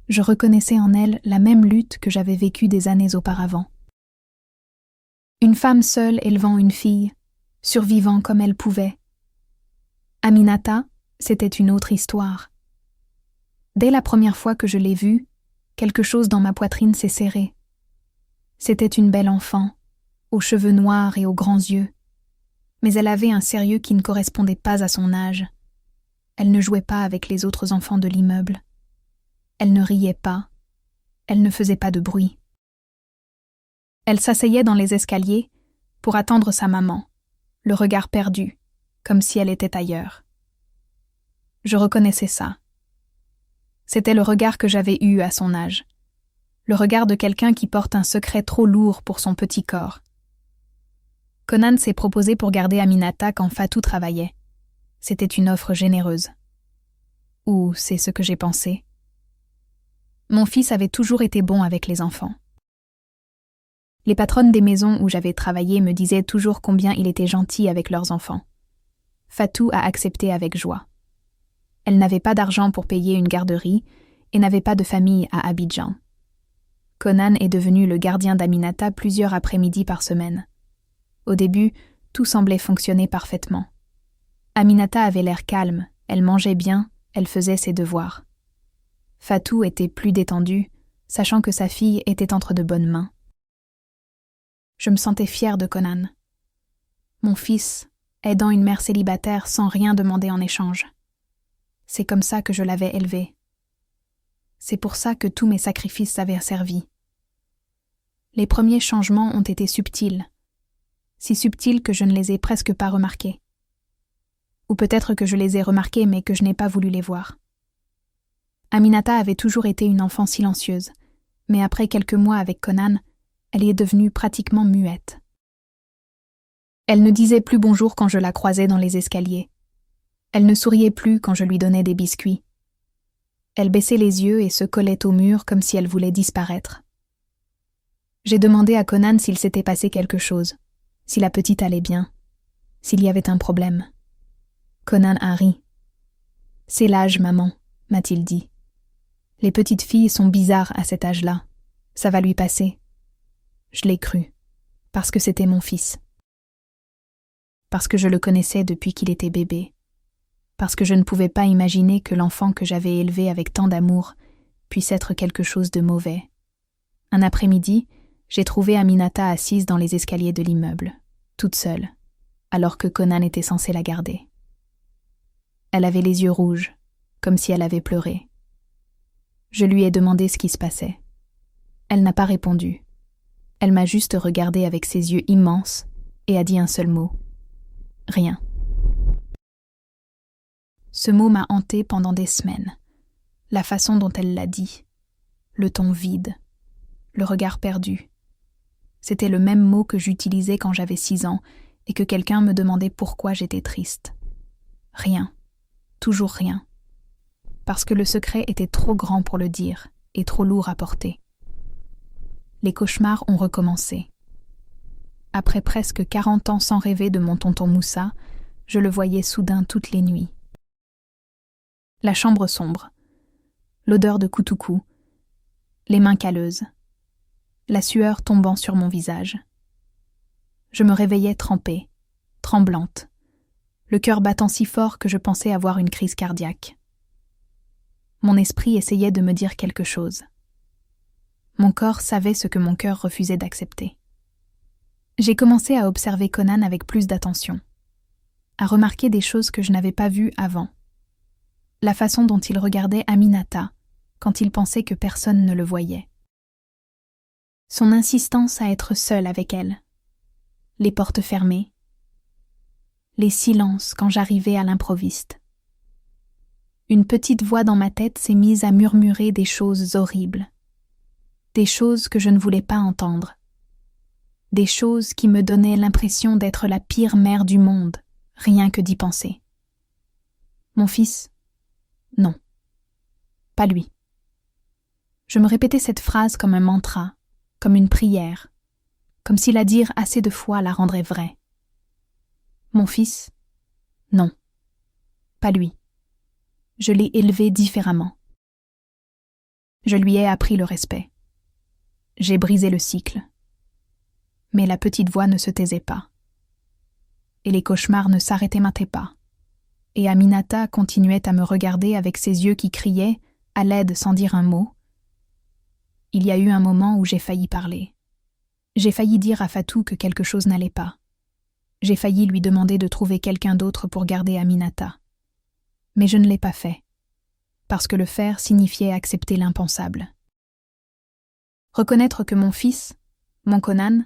Je reconnaissais en elle la même lutte que j'avais vécue des années auparavant. Une femme seule élevant une fille, survivant comme elle pouvait. Aminata, c'était une autre histoire. Dès la première fois que je l'ai vue, quelque chose dans ma poitrine s'est serré. C'était une belle enfant, aux cheveux noirs et aux grands yeux. Mais elle avait un sérieux qui ne correspondait pas à son âge. Elle ne jouait pas avec les autres enfants de l'immeuble. Elle ne riait pas. Elle ne faisait pas de bruit. Elle s'asseyait dans les escaliers pour attendre sa maman, le regard perdu, comme si elle était ailleurs. Je reconnaissais ça. C'était le regard que j'avais eu à son âge. Le regard de quelqu'un qui porte un secret trop lourd pour son petit corps. Conan s'est proposé pour garder Aminata quand Fatou travaillait. C'était une offre généreuse. Ou c'est ce que j'ai pensé. Mon fils avait toujours été bon avec les enfants. Les patronnes des maisons où j'avais travaillé me disaient toujours combien il était gentil avec leurs enfants. Fatou a accepté avec joie. Elle n'avait pas d'argent pour payer une garderie et n'avait pas de famille à Abidjan. Conan est devenu le gardien d'Aminata plusieurs après-midi par semaine. Au début, tout semblait fonctionner parfaitement. Aminata avait l'air calme, elle mangeait bien, elle faisait ses devoirs. Fatou était plus détendue, sachant que sa fille était entre de bonnes mains. Je me sentais fière de Conan. Mon fils, aidant une mère célibataire sans rien demander en échange. C'est comme ça que je l'avais élevé. C'est pour ça que tous mes sacrifices avaient servi. Les premiers changements ont été subtils, si subtils que je ne les ai presque pas remarqués. Ou peut-être que je les ai remarqués mais que je n'ai pas voulu les voir. Aminata avait toujours été une enfant silencieuse, mais après quelques mois avec Conan, elle est devenue pratiquement muette. Elle ne disait plus bonjour quand je la croisais dans les escaliers. Elle ne souriait plus quand je lui donnais des biscuits. Elle baissait les yeux et se collait au mur comme si elle voulait disparaître. J'ai demandé à Conan s'il s'était passé quelque chose, si la petite allait bien. s'il y avait un problème. Conan a ri. « C'est l'âge, maman, m'a-t-il dit. Les petites filles sont bizarres à cet âge-là. Ça va lui passer. » Je l'ai cru, parce que c'était mon fils. Parce que je le connaissais depuis qu'il était bébé. Parce que je ne pouvais pas imaginer que l'enfant que j'avais élevé avec tant d'amour puisse être quelque chose de mauvais. Un après-midi, j'ai trouvé Aminata assise dans les escaliers de l'immeuble, toute seule, alors que Conan était censé la garder. Elle avait les yeux rouges, comme si elle avait pleuré. Je lui ai demandé ce qui se passait. Elle n'a pas répondu. Elle m'a juste regardé avec ses yeux immenses et a dit un seul mot. Rien. Ce mot m'a hanté pendant des semaines. La façon dont elle l'a dit. Le ton vide. Le regard perdu. C'était le même mot que j'utilisais quand j'avais 6 ans et que quelqu'un me demandait pourquoi j'étais triste. Rien. Toujours rien. Parce que le secret était trop grand pour le dire et trop lourd à porter. Les cauchemars ont recommencé. Après presque 40 ans sans rêver de mon tonton Moussa, je le voyais soudain toutes les nuits. La chambre sombre, l'odeur de koutoukou, les mains calleuses, la sueur tombant sur mon visage. Je me réveillais trempée, tremblante, le cœur battant si fort que je pensais avoir une crise cardiaque. Mon esprit essayait de me dire quelque chose. Mon corps savait ce que mon cœur refusait d'accepter. J'ai commencé à observer Conan avec plus d'attention, à remarquer des choses que je n'avais pas vues avant. La façon dont il regardait Aminata quand il pensait que personne ne le voyait. Son insistance à être seul avec elle. Les portes fermées. Les silences quand j'arrivais à l'improviste. Une petite voix dans ma tête s'est mise à murmurer des choses horribles. Des choses que je ne voulais pas entendre. Des choses qui me donnaient l'impression d'être la pire mère du monde, rien que d'y penser. Mon fils, non. Pas lui. Je me répétais cette phrase comme un mantra, comme une prière, comme si la dire assez de fois la rendrait vraie. Mon fils, non. Pas lui. Je l'ai élevé différemment. Je lui ai appris le respect. J'ai brisé le cycle. Mais la petite voix ne se taisait pas. Et les cauchemars ne s'arrêtaient pas. Et Aminata continuait à me regarder avec ses yeux qui criaient, à l'aide sans dire un mot. Il y a eu un moment où j'ai failli parler. J'ai failli dire à Fatou que quelque chose n'allait pas. J'ai failli lui demander de trouver quelqu'un d'autre pour garder Aminata. Mais je ne l'ai pas fait, parce que le faire signifiait accepter l'impensable. Reconnaître que mon fils, mon Conan,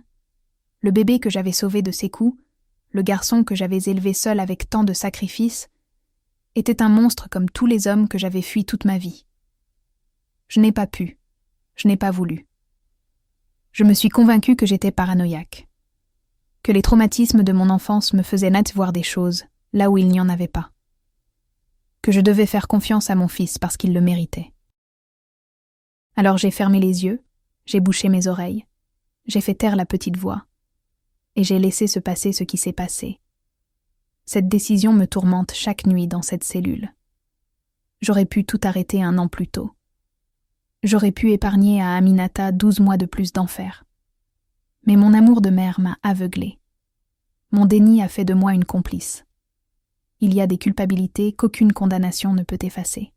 le bébé que j'avais sauvé de ses coups, le garçon que j'avais élevé seul avec tant de sacrifices, était un monstre comme tous les hommes que j'avais fuis toute ma vie. Je n'ai pas pu, je n'ai pas voulu. Je me suis convaincue que j'étais paranoïaque, que les traumatismes de mon enfance me faisaient net voir des choses là où il n'y en avait pas, que je devais faire confiance à mon fils parce qu'il le méritait. Alors j'ai fermé les yeux, j'ai bouché mes oreilles, j'ai fait taire la petite voix, et j'ai laissé se passer ce qui s'est passé. Cette décision me tourmente chaque nuit dans cette cellule. J'aurais pu tout arrêter 1 an plus tôt. J'aurais pu épargner à Aminata 12 mois de plus d'enfer. Mais mon amour de mère m'a aveuglée. Mon déni a fait de moi une complice. Il y a des culpabilités qu'aucune condamnation ne peut effacer.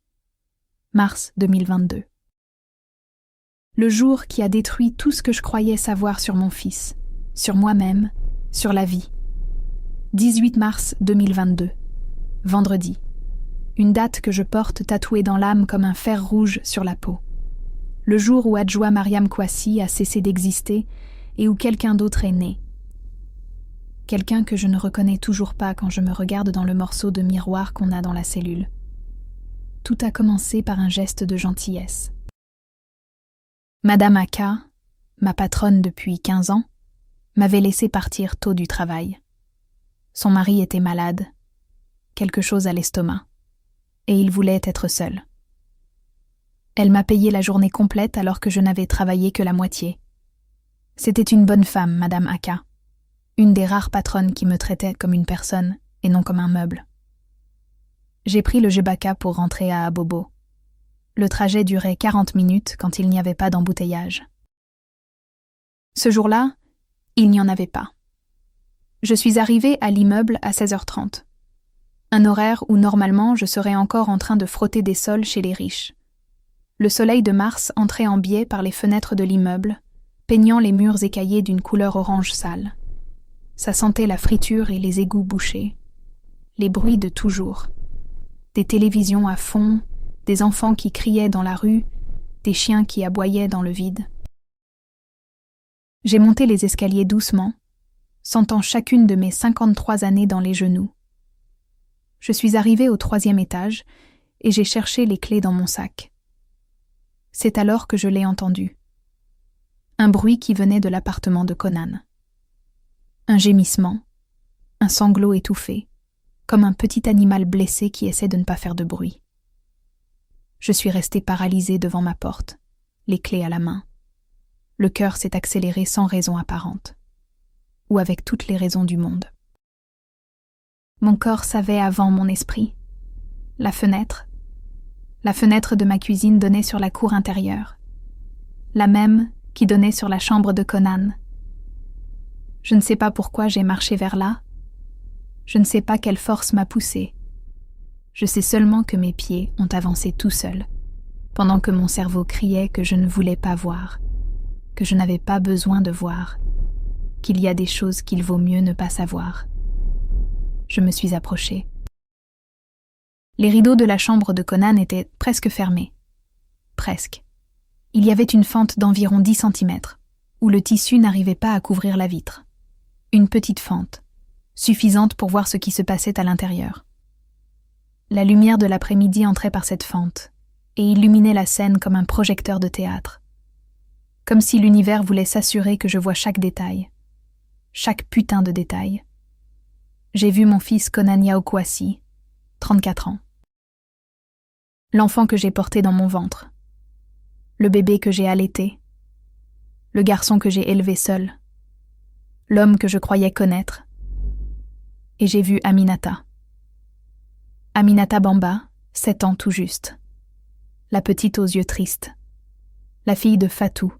Mars 2022. Le jour qui a détruit tout ce que je croyais savoir sur mon fils, sur moi-même, sur la vie. 18 mars 2022. Vendredi. Une date que je porte tatouée dans l'âme comme un fer rouge sur la peau. Le jour où Adjoa Mariam Kouassi a cessé d'exister et où quelqu'un d'autre est né. Quelqu'un que je ne reconnais toujours pas quand je me regarde dans le morceau de miroir qu'on a dans la cellule. Tout a commencé par un geste de gentillesse. Madame Aka, ma patronne depuis 15 ans, m'avait laissé partir tôt du travail. Son mari était malade, quelque chose à l'estomac, et il voulait être seul. Elle m'a payé la journée complète alors que je n'avais travaillé que la moitié. C'était une bonne femme, Madame Aka. une des rares patronnes qui me traitait comme une personne et non comme un meuble. J'ai pris le Jebaka pour rentrer à Abobo. Le trajet durait 40 minutes quand il n'y avait pas d'embouteillage. Ce jour-là, il n'y en avait pas. Je suis arrivée à l'immeuble à 16h30. Un horaire où normalement je serais encore en train de frotter des sols chez les riches. Le soleil de mars entrait en biais par les fenêtres de l'immeuble, peignant les murs écaillés d'une couleur orange sale. Ça sentait la friture et les égouts bouchés. Les bruits de toujours. Des télévisions à fond, des enfants qui criaient dans la rue, des chiens qui aboyaient dans le vide. J'ai monté les escaliers doucement, sentant chacune de mes 53 années dans les genoux. Je suis arrivée au 3e étage et j'ai cherché les clés dans mon sac. C'est alors que je l'ai entendu. Un bruit qui venait de l'appartement de Conan. Un gémissement, un sanglot étouffé, comme un petit animal blessé qui essaie de ne pas faire de bruit. Je suis restée paralysée devant ma porte, les clés à la main. Le cœur s'est accéléré sans raison apparente, ou avec toutes les raisons du monde. Mon corps savait avant mon esprit. La fenêtre de ma cuisine donnait sur la cour intérieure, la même qui donnait sur la chambre de Conan. Je ne sais pas pourquoi j'ai marché vers là, je ne sais pas quelle force m'a poussée. Je sais seulement que mes pieds ont avancé tout seuls, pendant que mon cerveau criait que je ne voulais pas voir, que je n'avais pas besoin de voir, qu'il y a des choses qu'il vaut mieux ne pas savoir. Je me suis approchée. Les rideaux de la chambre de Conan étaient presque fermés. Presque. Il y avait une fente d'environ 10 cm, où le tissu n'arrivait pas à couvrir la vitre. Une petite fente, suffisante pour voir ce qui se passait à l'intérieur. La lumière de l'après-midi entrait par cette fente et illuminait la scène comme un projecteur de théâtre. Comme si l'univers voulait s'assurer que je vois chaque détail. Chaque putain de détail. J'ai vu mon fils Conan Yaokwasi, 34 ans. L'enfant que j'ai porté dans mon ventre. Le bébé que j'ai allaité. Le garçon que j'ai élevé seul. L'homme que je croyais connaître. Et j'ai vu Aminata. Aminata Bamba, 7 ans tout juste. La petite aux yeux tristes. La fille de Fatou.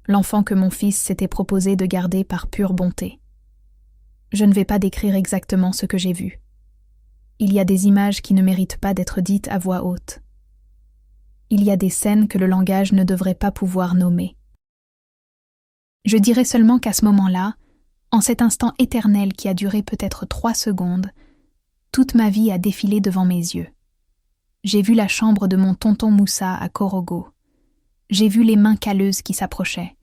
L'enfant que mon fils s'était proposé de garder par pure bonté. Je ne vais pas décrire exactement ce que j'ai vu. Il y a des images qui ne méritent pas d'être dites à voix haute. Il y a des scènes que le langage ne devrait pas pouvoir nommer. Je dirais seulement qu'à ce moment-là, en cet instant éternel qui a duré peut-être 3 secondes, toute ma vie a défilé devant mes yeux. J'ai vu la chambre de mon tonton Moussa à Korogo. J'ai vu les mains calleuses qui s'approchaient.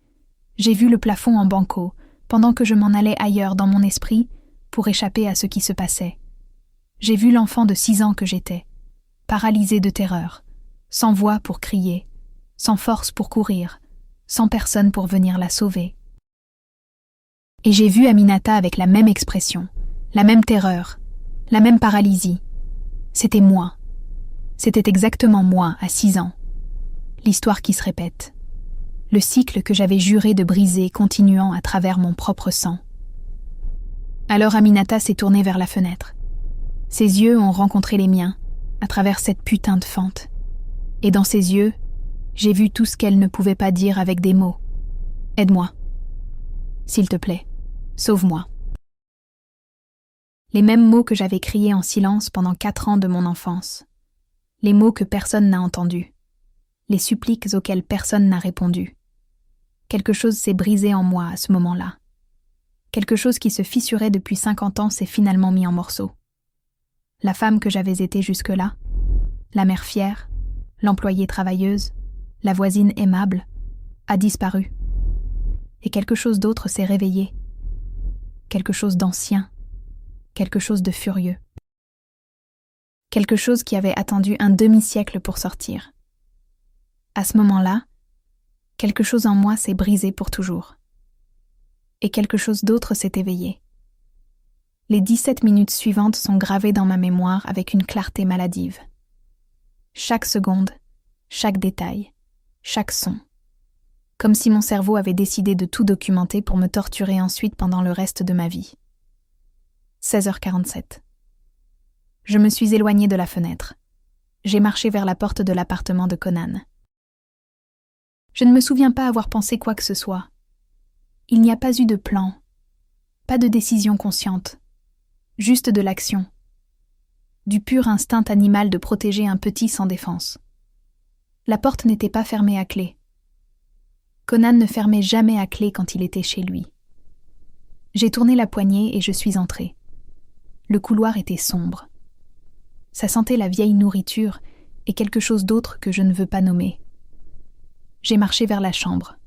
J'ai vu le plafond en banco, pendant que je m'en allais ailleurs dans mon esprit pour échapper à ce qui se passait. J'ai vu l'enfant de 6 ans que j'étais, paralysé de terreur, sans voix pour crier, sans force pour courir, sans personne pour venir la sauver. Et j'ai vu Aminata avec la même expression, la même terreur, la même paralysie. C'était moi. C'était exactement moi, à 6 ans. L'histoire qui se répète. Le cycle que j'avais juré de briser continuant à travers mon propre sang. Alors Aminata s'est tournée vers la fenêtre. Ses yeux ont rencontré les miens, à travers cette putain de fente. Et dans ses yeux, j'ai vu tout ce qu'elle ne pouvait pas dire avec des mots. Aide-moi. S'il te plaît, sauve-moi. Les mêmes mots que j'avais criés en silence pendant 4 ans de mon enfance. Les mots que personne n'a entendus. Les suppliques auxquelles personne n'a répondu. Quelque chose s'est brisé en moi à ce moment-là. Quelque chose qui se fissurait depuis 50 ans s'est finalement mis en morceaux. La femme que j'avais été jusque-là, la mère fière, l'employée travailleuse, la voisine aimable, a disparu. Et quelque chose d'autre s'est réveillé. Quelque chose d'ancien, quelque chose de furieux. Quelque chose qui avait attendu un demi-siècle pour sortir. À ce moment-là, quelque chose en moi s'est brisé pour toujours. Et quelque chose d'autre s'est éveillé. Les 17 minutes suivantes sont gravées dans ma mémoire avec une clarté maladive. Chaque seconde, chaque détail, chaque son. comme si mon cerveau avait décidé de tout documenter pour me torturer ensuite pendant le reste de ma vie. 16h47. Je me suis éloignée de la fenêtre. J'ai marché vers la porte de l'appartement de Conan. Je ne me souviens pas avoir pensé quoi que ce soit. Il n'y a pas eu de plan, pas de décision consciente, juste de l'action. Du pur instinct animal de protéger un petit sans défense. La porte n'était pas fermée à clé. Conan ne fermait jamais à clé quand il était chez lui. J'ai tourné la poignée et je suis entrée. Le couloir était sombre. Ça sentait la vieille nourriture et quelque chose d'autre que je ne veux pas nommer. J'ai marché vers la chambre.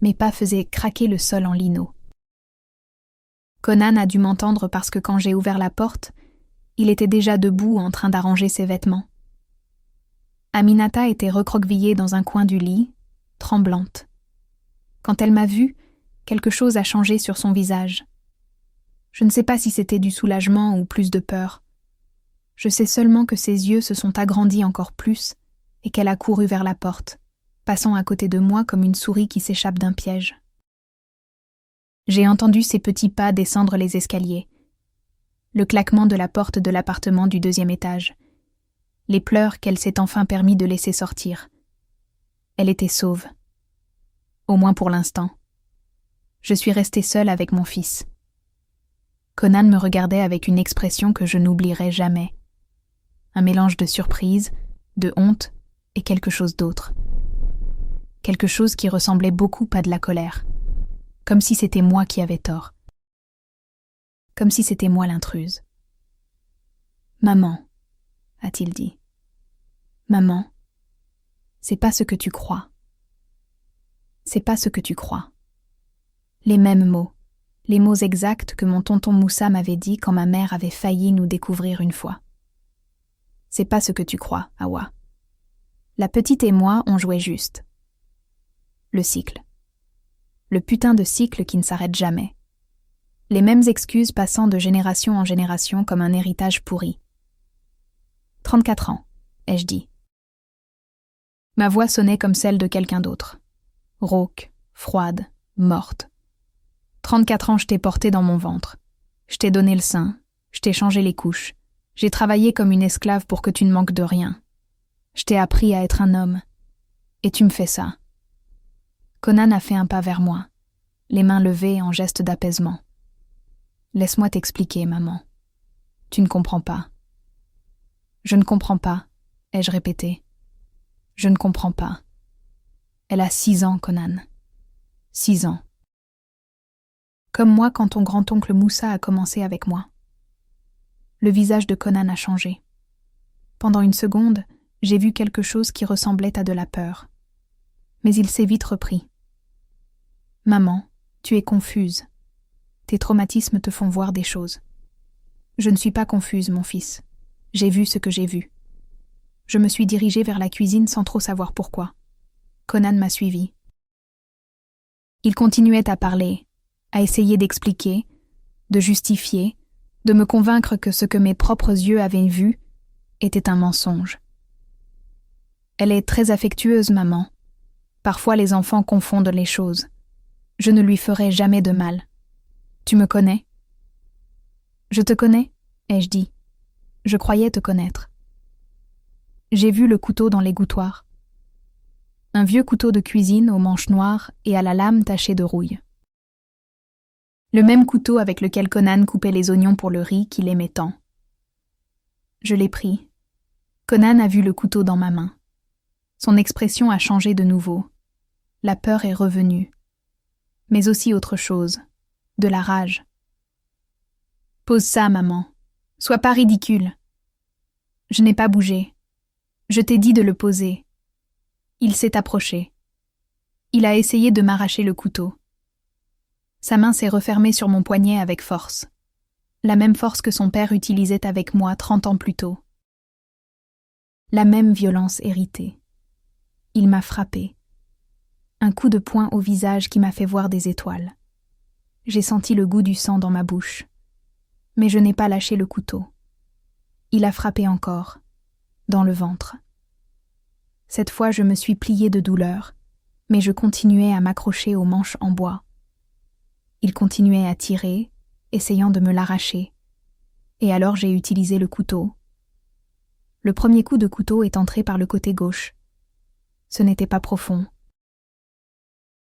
Mes pas faisaient craquer le sol en lino. Conan a dû m'entendre parce que quand j'ai ouvert la porte, il était déjà debout en train d'arranger ses vêtements. Aminata était recroquevillée dans un coin du lit, tremblante. Quand elle m'a vue, quelque chose a changé sur son visage. Je ne sais pas si c'était du soulagement ou plus de peur. Je sais seulement que ses yeux se sont agrandis encore plus et qu'elle a couru vers la porte, passant à côté de moi comme une souris qui s'échappe d'un piège. J'ai entendu ses petits pas descendre les escaliers, le claquement de la porte de l'appartement du 2e étage, les pleurs qu'elle s'est enfin permis de laisser sortir. Elle était sauve. Au moins pour l'instant. Je suis restée seule avec mon fils. Conan me regardait avec une expression que je n'oublierai jamais. Un mélange de surprise, de honte et quelque chose d'autre. Quelque chose qui ressemblait beaucoup à de la colère. Comme si c'était moi qui avais tort. Comme si c'était moi l'intruse. « Maman, a-t-il dit. Maman, c'est pas ce que tu crois. C'est pas ce que tu crois. » Les mêmes mots, les mots exacts que mon tonton Moussa m'avait dit quand ma mère avait failli nous découvrir une fois. C'est pas ce que tu crois, Awa. La petite et moi, on jouait juste. Le cycle. Le putain de cycle qui ne s'arrête jamais. Les mêmes excuses passant de génération en génération comme un héritage pourri. 34 ans, ai-je dit. Ma voix sonnait comme celle de quelqu'un d'autre. Rauque, froide, morte. 34 ans, je t'ai porté dans mon ventre. Je t'ai donné le sein, je t'ai changé les couches. J'ai travaillé comme une esclave pour que tu ne manques de rien. Je t'ai appris à être un homme. Et tu me fais ça. Conan a fait un pas vers moi, les mains levées en geste d'apaisement. Laisse-moi t'expliquer, maman. Tu ne comprends pas. Je ne comprends pas, ai-je répété. Je ne comprends pas. Elle a 6 ans, Conan. 6 ans. Comme moi quand ton grand-oncle Moussa a commencé avec moi. Le visage de Conan a changé. Pendant une seconde, j'ai vu quelque chose qui ressemblait à de la peur. Mais il s'est vite repris. Maman, tu es confuse. Tes traumatismes te font voir des choses. Je ne suis pas confuse, mon fils. J'ai vu ce que j'ai vu. Je me suis dirigée vers la cuisine sans trop savoir pourquoi. Conan m'a suivie. Il continuait à parler, à essayer d'expliquer, de justifier, de me convaincre que ce que mes propres yeux avaient vu était un mensonge. Elle est très affectueuse, maman. Parfois les enfants confondent les choses. Je ne lui ferai jamais de mal. Tu me connais ? Je te connais, ai-je dit. Je croyais te connaître. J'ai vu le couteau dans l'égouttoir. Un vieux couteau de cuisine aux manches noires et à la lame tachée de rouille. Le même couteau avec lequel Conan coupait les oignons pour le riz qu'il aimait tant. Je l'ai pris. Conan a vu le couteau dans ma main. Son expression a changé de nouveau. La peur est revenue. Mais aussi autre chose, de la rage. Pose ça, maman. Sois pas ridicule. Je n'ai pas bougé. Je t'ai dit de le poser. Il s'est approché. Il a essayé de m'arracher le couteau. Sa main s'est refermée sur mon poignet avec force. La même force que son père utilisait avec moi 30 ans plus tôt. La même violence héritée. Il m'a frappé. Un coup de poing au visage qui m'a fait voir des étoiles. J'ai senti le goût du sang dans ma bouche. Mais je n'ai pas lâché le couteau. Il a frappé encore, dans le ventre. Cette fois, je me suis pliée de douleur, mais je continuais à m'accrocher aux manches en bois. Il continuait à tirer, essayant de me l'arracher. Et alors j'ai utilisé le couteau. Le premier coup de couteau est entré par le côté gauche. Ce n'était pas profond.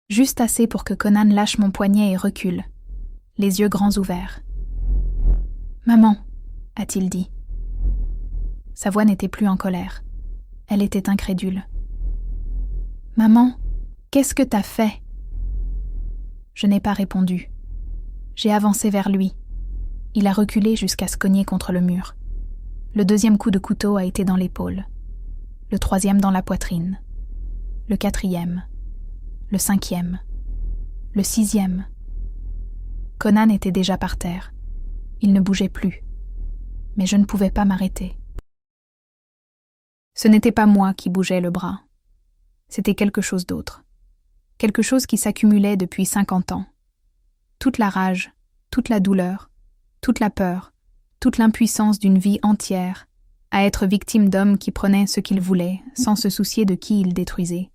Juste assez pour que Conan lâche mon poignet et recule, les yeux grands ouverts. « Maman !» a-t-il dit. Sa voix n'était plus en colère. Elle était incrédule. « Maman, qu'est-ce que t'as fait ?» Je n'ai pas répondu. J'ai avancé vers lui. Il a reculé jusqu'à se cogner contre le mur. Le deuxième coup de couteau a été dans l'épaule. Le troisième dans la poitrine. Le quatrième. Le cinquième. Le sixième. Conan était déjà par terre. Il ne bougeait plus. Mais je ne pouvais pas m'arrêter. Ce n'était pas moi qui bougeais le bras. C'était quelque chose d'autre. Quelque chose qui s'accumulait depuis 50 ans. Toute la rage, toute la douleur, toute la peur, toute l'impuissance d'une vie entière, à être victime d'hommes qui prenaient ce qu'ils voulaient, sans se soucier de qui ils détruisaient.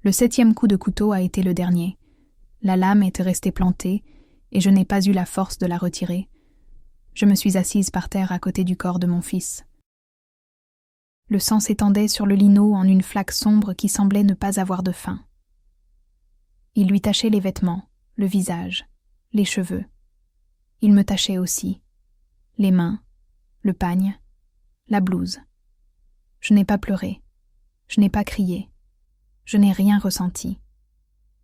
Le 7e coup de couteau a été le dernier. La lame était restée plantée, et je n'ai pas eu la force de la retirer. Je me suis assise par terre à côté du corps de mon fils. Le sang s'étendait sur le lino en une flaque sombre qui semblait ne pas avoir de fin. Il lui tachait les vêtements, le visage, les cheveux. Il me tachait aussi. Les mains, le pagne, la blouse. Je n'ai pas pleuré. Je n'ai pas crié. Je n'ai rien ressenti.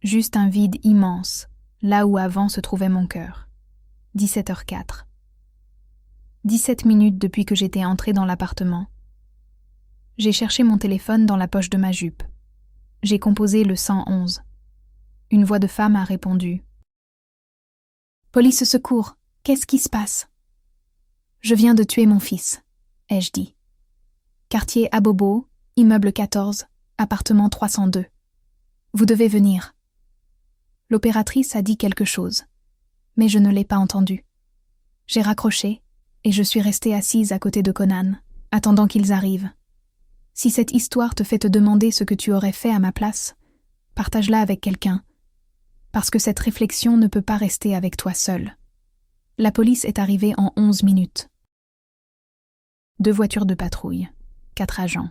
Juste un vide immense, là où avant se trouvait mon cœur. 17h04. 17 minutes depuis que j'étais entrée dans l'appartement. J'ai cherché mon téléphone dans la poche de ma jupe. J'ai composé le 111. Une voix de femme a répondu. « Police secours, qu'est-ce qui se passe ?»« Je viens de tuer mon fils, » ai-je dit. « Quartier Abobo, immeuble 14, appartement 302. Vous devez venir. » L'opératrice a dit quelque chose, mais je ne l'ai pas entendu. J'ai raccroché et je suis restée assise à côté de Conan, attendant qu'ils arrivent. Si cette histoire te fait te demander ce que tu aurais fait à ma place, partage-la avec quelqu'un, parce que cette réflexion ne peut pas rester avec toi seule. La police est arrivée en 11 minutes. 2 voitures de patrouille, 4 agents.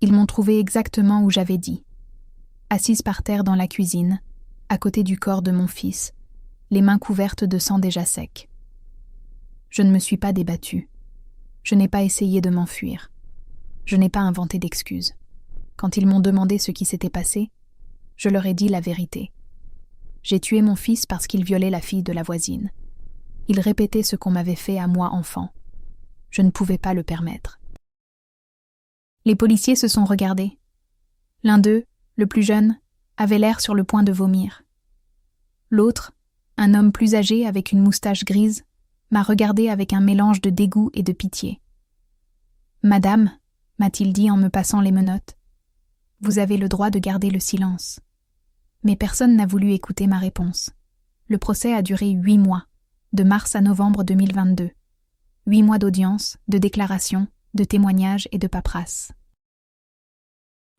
Ils m'ont trouvée exactement où j'avais dit, assise par terre dans la cuisine, à côté du corps de mon fils, les mains couvertes de sang déjà sec. Je ne me suis pas débattue. Je n'ai pas essayé de m'enfuir. Je n'ai pas inventé d'excuses. Quand ils m'ont demandé ce qui s'était passé, je leur ai dit la vérité. J'ai tué mon fils parce qu'il violait la fille de la voisine. Il répétait ce qu'on m'avait fait à moi enfant. Je ne pouvais pas le permettre. Les policiers se sont regardés. L'un d'eux, le plus jeune, avait l'air sur le point de vomir. L'autre, un homme plus âgé avec une moustache grise, m'a regardé avec un mélange de dégoût et de pitié. « Madame, » m'a-t-il dit en me passant les menottes, « vous avez le droit de garder le silence. » Mais personne n'a voulu écouter ma réponse. Le procès a duré 8 mois, de mars à novembre 2022. 8 mois d'audience, de déclarations, de témoignages et de paperasse.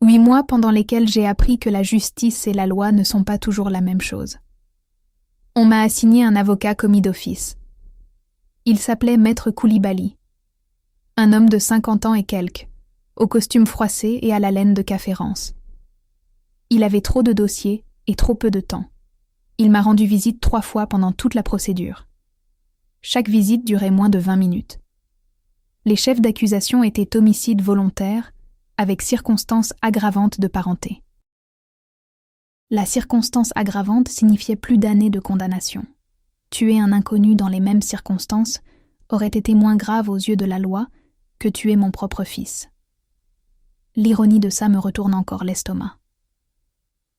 8 mois pendant lesquels j'ai appris que la justice et la loi ne sont pas toujours la même chose. On m'a assigné un avocat commis d'office. Il s'appelait Maître Koulibaly. Un homme de 50 ans et quelques, au costume froissé et à la laine de café rance. Il avait trop de dossiers et trop peu de temps. Il m'a rendu visite 3 fois pendant toute la procédure. Chaque visite durait moins de 20 minutes. Les chefs d'accusation étaient homicide volontaire avec circonstances aggravantes de parenté. La circonstance aggravante signifiait plus d'années de condamnation. Tuer un inconnu dans les mêmes circonstances aurait été moins grave aux yeux de la loi que tuer mon propre fils. L'ironie de ça me retourne encore l'estomac.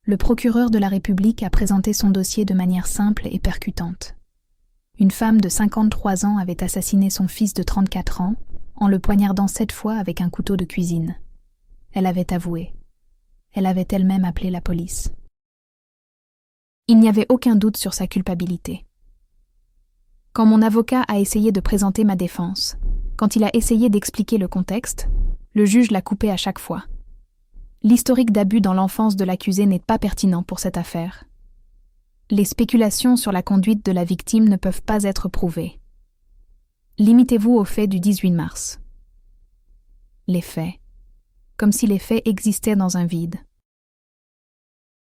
Le procureur de la République a présenté son dossier de manière simple et percutante. Une femme de 53 ans avait assassiné son fils de 34 ans en le poignardant 7 fois avec un couteau de cuisine. Elle avait avoué. Elle avait elle-même appelé la police. Il n'y avait aucun doute sur sa culpabilité. Quand mon avocat a essayé de présenter ma défense, quand il a essayé d'expliquer le contexte, le juge l'a coupé à chaque fois. L'historique d'abus dans l'enfance de l'accusé n'est pas pertinent pour cette affaire. Les spéculations sur la conduite de la victime ne peuvent pas être prouvées. Limitez-vous aux faits du 18 mars. Les faits. Comme si les faits existaient dans un vide.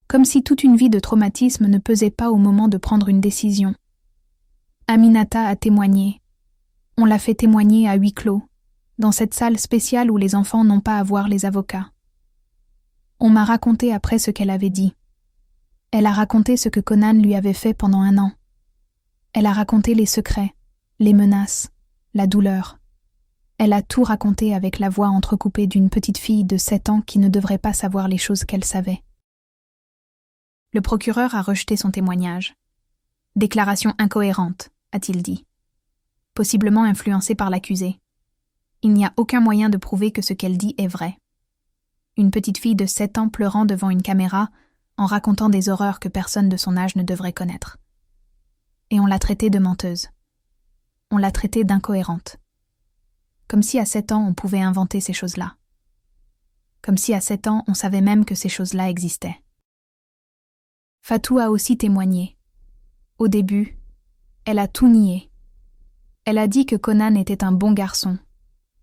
Comme si toute une vie de traumatisme ne pesait pas au moment de prendre une décision. Aminata a témoigné. On l'a fait témoigner à huis clos, dans cette salle spéciale où les enfants n'ont pas à voir les avocats. On m'a raconté après ce qu'elle avait dit. Elle a raconté ce que Conan lui avait fait pendant 1 an. Elle a raconté les secrets, les menaces, la douleur. Elle a tout raconté avec la voix entrecoupée d'une petite fille de 7 ans qui ne devrait pas savoir les choses qu'elle savait. Le procureur a rejeté son témoignage. Déclaration incohérente, a-t-il dit. Possiblement influencée par l'accusé. Il n'y a aucun moyen de prouver que ce qu'elle dit est vrai. Une petite fille de 7 ans pleurant devant une caméra en racontant des horreurs que personne de son âge ne devrait connaître. Et on l'a traitée de menteuse. On l'a traitée d'incohérente. Comme si à 7 ans on pouvait inventer ces choses-là. Comme si à 7 ans on savait même que ces choses-là existaient. Fatou a aussi témoigné. Au début, elle a tout nié. Elle a dit que Conan était un bon garçon,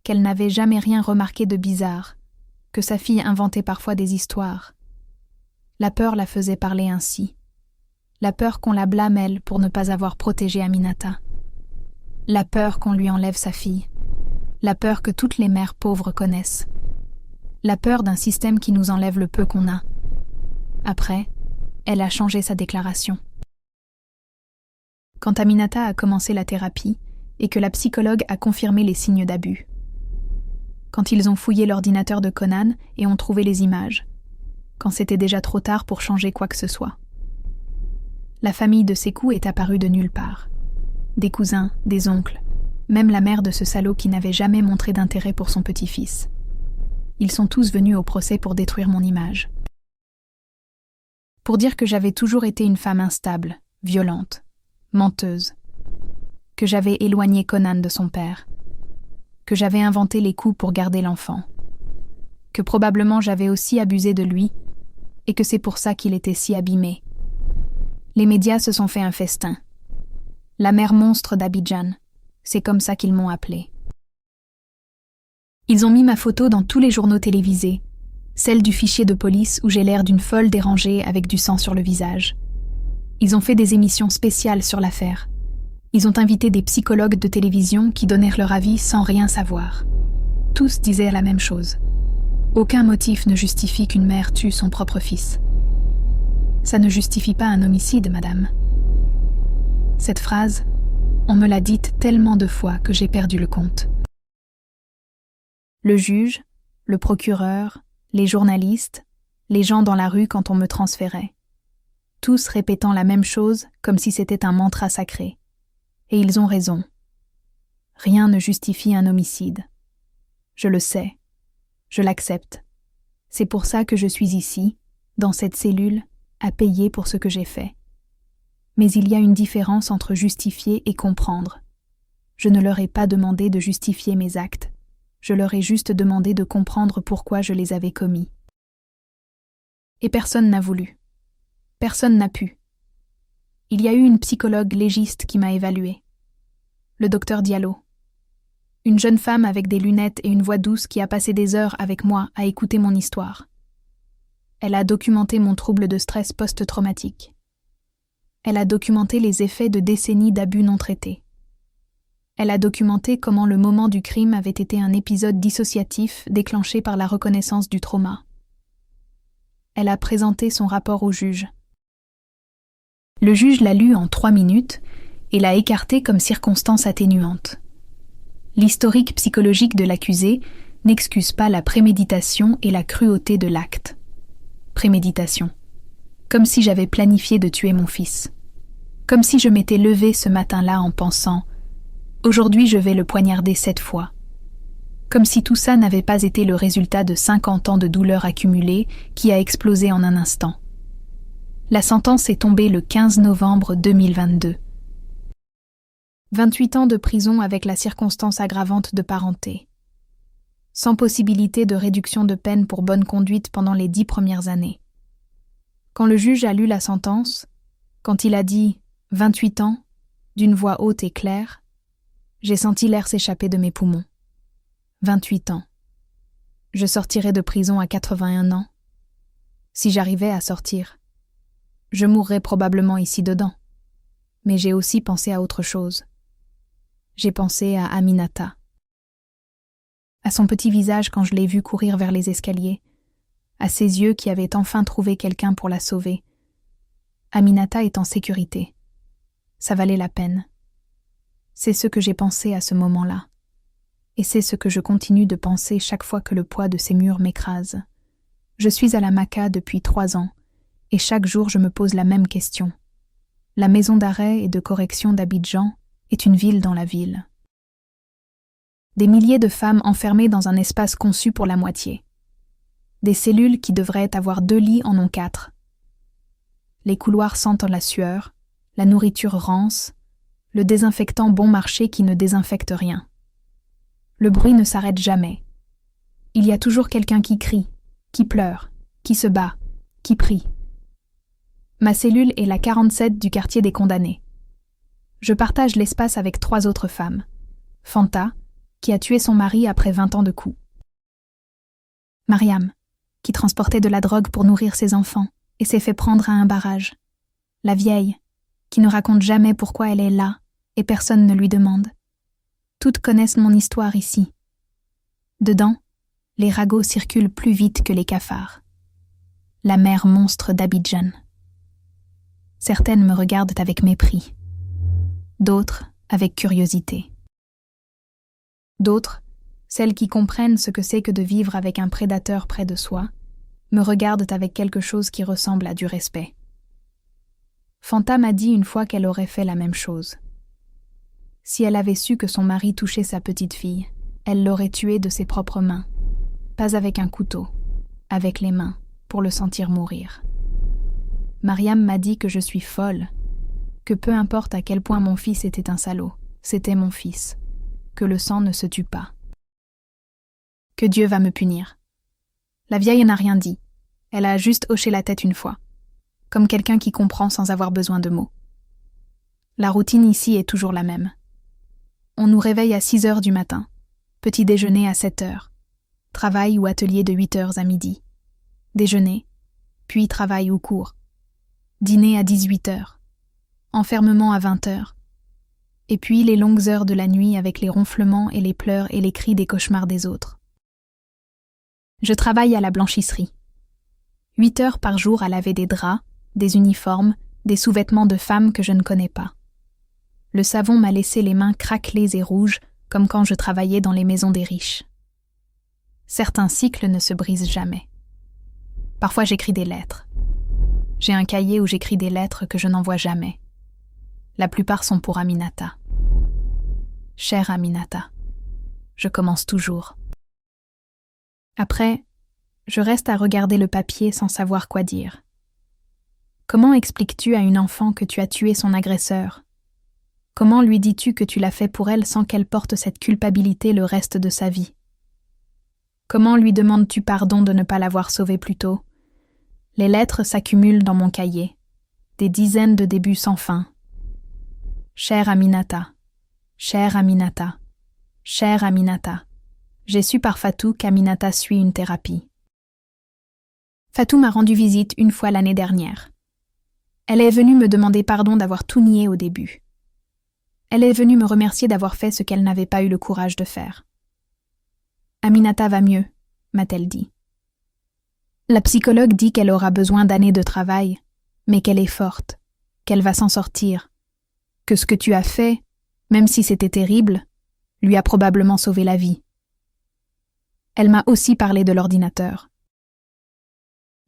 qu'elle n'avait jamais rien remarqué de bizarre, que sa fille inventait parfois des histoires. La peur la faisait parler ainsi. La peur qu'on la blâme elle pour ne pas avoir protégé Aminata. La peur qu'on lui enlève sa fille. La peur que toutes les mères pauvres connaissent. La peur d'un système qui nous enlève le peu qu'on a. Après, elle a changé sa déclaration. Quand Aminata a commencé la thérapie et que la psychologue a confirmé les signes d'abus. Quand ils ont fouillé l'ordinateur de Conan et ont trouvé les images. Quand c'était déjà trop tard pour changer quoi que ce soit. La famille de Sékou est apparue de nulle part. Des cousins, des oncles, même la mère de ce salaud qui n'avait jamais montré d'intérêt pour son petit-fils. Ils sont tous venus au procès pour détruire mon image. Pour dire que j'avais toujours été une femme instable, violente, menteuse. Que j'avais éloigné Conan de son père. Que j'avais inventé les coups pour garder l'enfant. Que probablement j'avais aussi abusé de lui, et que c'est pour ça qu'il était si abîmé. Les médias se sont fait un festin. La mère monstre d'Abidjan, c'est comme ça qu'ils m'ont appelée. Ils ont mis ma photo dans tous les journaux télévisés, celle du fichier de police où j'ai l'air d'une folle dérangée avec du sang sur le visage. Ils ont fait des émissions spéciales sur l'affaire. Ils ont invité des psychologues de télévision qui donnèrent leur avis sans rien savoir. Tous disaient la même chose. Aucun motif ne justifie qu'une mère tue son propre fils. Ça ne justifie pas un homicide, madame. Cette phrase, on me l'a dite tellement de fois que j'ai perdu le compte. Le juge, le procureur, les journalistes, les gens dans la rue quand on me transférait. Tous répétant la même chose comme si c'était un mantra sacré. Et ils ont raison. Rien ne justifie un homicide. Je le sais. Je l'accepte. C'est pour ça que je suis ici, dans cette cellule, à payer pour ce que j'ai fait. Mais il y a une différence entre justifier et comprendre. Je ne leur ai pas demandé de justifier mes actes. Je leur ai juste demandé de comprendre pourquoi je les avais commis. Et personne n'a voulu. Personne n'a pu. Il y a eu une psychologue légiste qui m'a évaluée. Le docteur Diallo. Une jeune femme avec des lunettes et une voix douce qui a passé des heures avec moi à écouter mon histoire. Elle a documenté mon trouble de stress post-traumatique. Elle a documenté les effets de décennies d'abus non traités. Elle a documenté comment le moment du crime avait été un épisode dissociatif déclenché par la reconnaissance du trauma. Elle a présenté son rapport au juge. Le juge l'a lu en 3 minutes et l'a écarté comme circonstance atténuante. L'historique psychologique de l'accusé n'excuse pas la préméditation et la cruauté de l'acte. Préméditation. Comme si j'avais planifié de tuer mon fils. Comme si je m'étais levée ce matin-là en pensant « Aujourd'hui je vais le poignarder 7 fois ». Comme si tout ça n'avait pas été le résultat de 50 ans de douleur accumulée qui a explosé en un instant. La sentence est tombée le 15 novembre 2022. 28 ans de prison avec la circonstance aggravante de parenté. sans possibilité de réduction de peine pour bonne conduite pendant les 10 premières années. Quand le juge a lu la sentence, quand il a dit « 28 ans » d'une voix haute et claire, j'ai senti l'air s'échapper de mes poumons. 28 ans. Je sortirais de prison à 81 ans. Si j'arrivais à sortir, je mourrais probablement ici dedans. Mais j'ai aussi pensé à autre chose. J'ai pensé à Aminata. À son petit visage quand je l'ai vue courir vers les escaliers, à ses yeux qui avaient enfin trouvé quelqu'un pour la sauver. Aminata est en sécurité. Ça valait la peine. C'est ce que j'ai pensé à ce moment-là. Et c'est ce que je continue de penser chaque fois que le poids de ces murs m'écrase. Je suis à la Maca depuis 3 ans, et chaque jour je me pose la même question. La maison d'arrêt et de correction d'Abidjan est une ville dans la ville. Des milliers de femmes enfermées dans un espace conçu pour la moitié. Des cellules qui devraient avoir 2 lits en ont 4. Les couloirs sentent la sueur, la nourriture rance, le désinfectant bon marché qui ne désinfecte rien. Le bruit ne s'arrête jamais. Il y a toujours quelqu'un qui crie, qui pleure, qui se bat, qui prie. Ma cellule est la 47 du quartier des condamnés. Je partage l'espace avec 3 autres femmes. Fanta, qui a tué son mari après 20 ans de coups. Mariam, qui transportait de la drogue pour nourrir ses enfants et s'est fait prendre à un barrage. La vieille, qui ne raconte jamais pourquoi elle est là et personne ne lui demande. Toutes connaissent mon histoire ici. Dedans, les ragots circulent plus vite que les cafards. La mer monstre d'Abidjan. Certaines me regardent avec mépris. D'autres avec curiosité. D'autres, celles qui comprennent ce que c'est que de vivre avec un prédateur près de soi, me regardent avec quelque chose qui ressemble à du respect. Fanta m'a dit une fois qu'elle aurait fait la même chose. Si elle avait su que son mari touchait sa petite fille, elle l'aurait tué de ses propres mains, pas avec un couteau, avec les mains, pour le sentir mourir. Mariam m'a dit que je suis folle, que peu importe à quel point mon fils était un salaud, c'était mon fils, que le sang ne se tue pas. Que Dieu va me punir. La vieille n'a rien dit, elle a juste hoché la tête une fois, comme quelqu'un qui comprend sans avoir besoin de mots. La routine ici est toujours la même. On nous réveille à 6 heures du matin, petit déjeuner à 7 heures, travail ou atelier de 8 heures à midi, déjeuner, puis travail ou cours, dîner à 18 heures, enfermement à 20 heures, et puis les longues heures de la nuit avec les ronflements et les pleurs et les cris des cauchemars des autres. Je travaille à la blanchisserie. 8 heures par jour à laver des draps, des uniformes, des sous-vêtements de femmes que je ne connais pas. Le savon m'a laissé les mains craquelées et rouges, comme quand je travaillais dans les maisons des riches. Certains cycles ne se brisent jamais. Parfois j'écris des lettres. J'ai un cahier où j'écris des lettres que je n'envoie jamais. La plupart sont pour Aminata. Chère Aminata, je commence toujours. Après, je reste à regarder le papier sans savoir quoi dire. Comment expliques-tu à une enfant que tu as tué son agresseur ? Comment lui dis-tu que tu l'as fait pour elle sans qu'elle porte cette culpabilité le reste de sa vie ? Comment lui demandes-tu pardon de ne pas l'avoir sauvée plus tôt ? Les lettres s'accumulent dans mon cahier, des dizaines de débuts sans fin. Chère Aminata, chère Aminata, chère Aminata. J'ai su par Fatou qu'Aminata suit une thérapie. Fatou m'a rendu visite une fois l'année dernière. Elle est venue me demander pardon d'avoir tout nié au début. Elle est venue me remercier d'avoir fait ce qu'elle n'avait pas eu le courage de faire. Aminata va mieux, m'a-t-elle dit. La psychologue dit qu'elle aura besoin d'années de travail, mais qu'elle est forte, qu'elle va s'en sortir, que ce que tu as fait, même si c'était terrible, lui a probablement sauvé la vie. Elle m'a aussi parlé de l'ordinateur.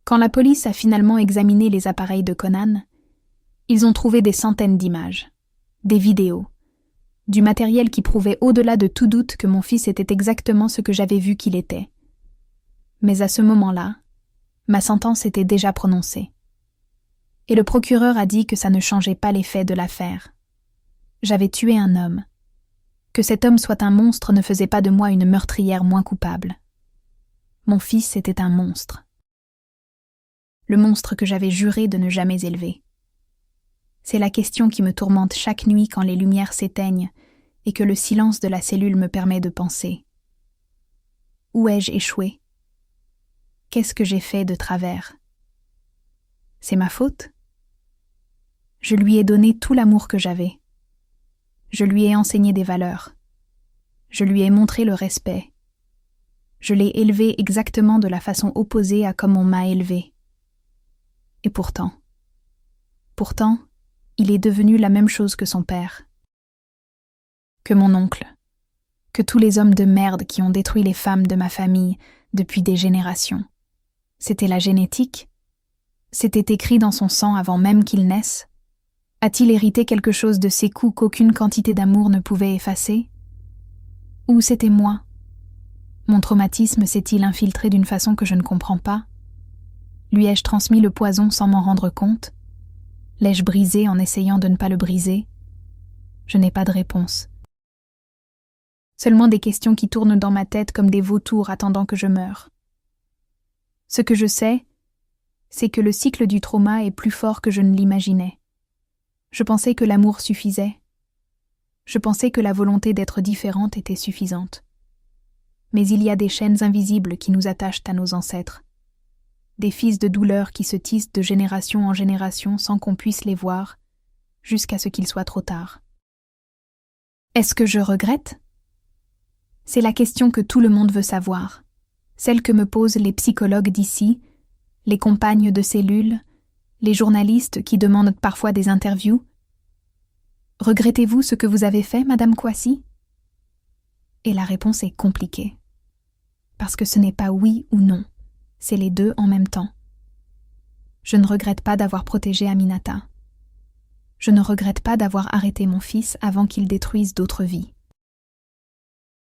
Quand la police a finalement examiné les appareils de Conan, ils ont trouvé des centaines d'images, des vidéos, du matériel qui prouvait au-delà de tout doute que mon fils était exactement ce que j'avais vu qu'il était. Mais à ce moment-là, ma sentence était déjà prononcée. Et le procureur a dit que ça ne changeait pas les faits de l'affaire. J'avais tué un homme. Que cet homme soit un monstre ne faisait pas de moi une meurtrière moins coupable. Mon fils était un monstre. Le monstre que j'avais juré de ne jamais élever. C'est la question qui me tourmente chaque nuit quand les lumières s'éteignent et que le silence de la cellule me permet de penser. Où ai-je échoué? Qu'est-ce que j'ai fait de travers? C'est ma faute? Je lui ai donné tout l'amour que j'avais. Je lui ai enseigné des valeurs. Je lui ai montré le respect. Je l'ai élevé exactement de la façon opposée à comme on m'a élevé. Et pourtant, il est devenu la même chose que son père. Que mon oncle. Que tous les hommes de merde qui ont détruit les femmes de ma famille depuis des générations. C'était la génétique? C'était écrit dans son sang avant même qu'il naisse? A-t-il hérité quelque chose de ces coups qu'aucune quantité d'amour ne pouvait effacer? Ou c'était moi? Mon traumatisme s'est-il infiltré d'une façon que je ne comprends pas? Lui ai-je transmis le poison sans m'en rendre compte? L'ai-je brisé en essayant de ne pas le briser? Je n'ai pas de réponse. Seulement des questions qui tournent dans ma tête comme des vautours attendant que je meure. Ce que je sais, c'est que le cycle du trauma est plus fort que je ne l'imaginais. Je pensais que l'amour suffisait. Je pensais que la volonté d'être différente était suffisante. Mais il y a des chaînes invisibles qui nous attachent à nos ancêtres. Des fils de douleur qui se tissent de génération en génération sans qu'on puisse les voir, jusqu'à ce qu'il soit trop tard. Est-ce que je regrette? C'est la question que tout le monde veut savoir, celle que me posent les psychologues d'ici, les compagnes de cellule, les journalistes qui demandent parfois des interviews. Regrettez-vous ce que vous avez fait, Madame Kwasi? Et la réponse est compliquée. Parce que ce n'est pas oui ou non, c'est les deux en même temps. Je ne regrette pas d'avoir protégé Aminata. Je ne regrette pas d'avoir arrêté mon fils avant qu'il détruise d'autres vies.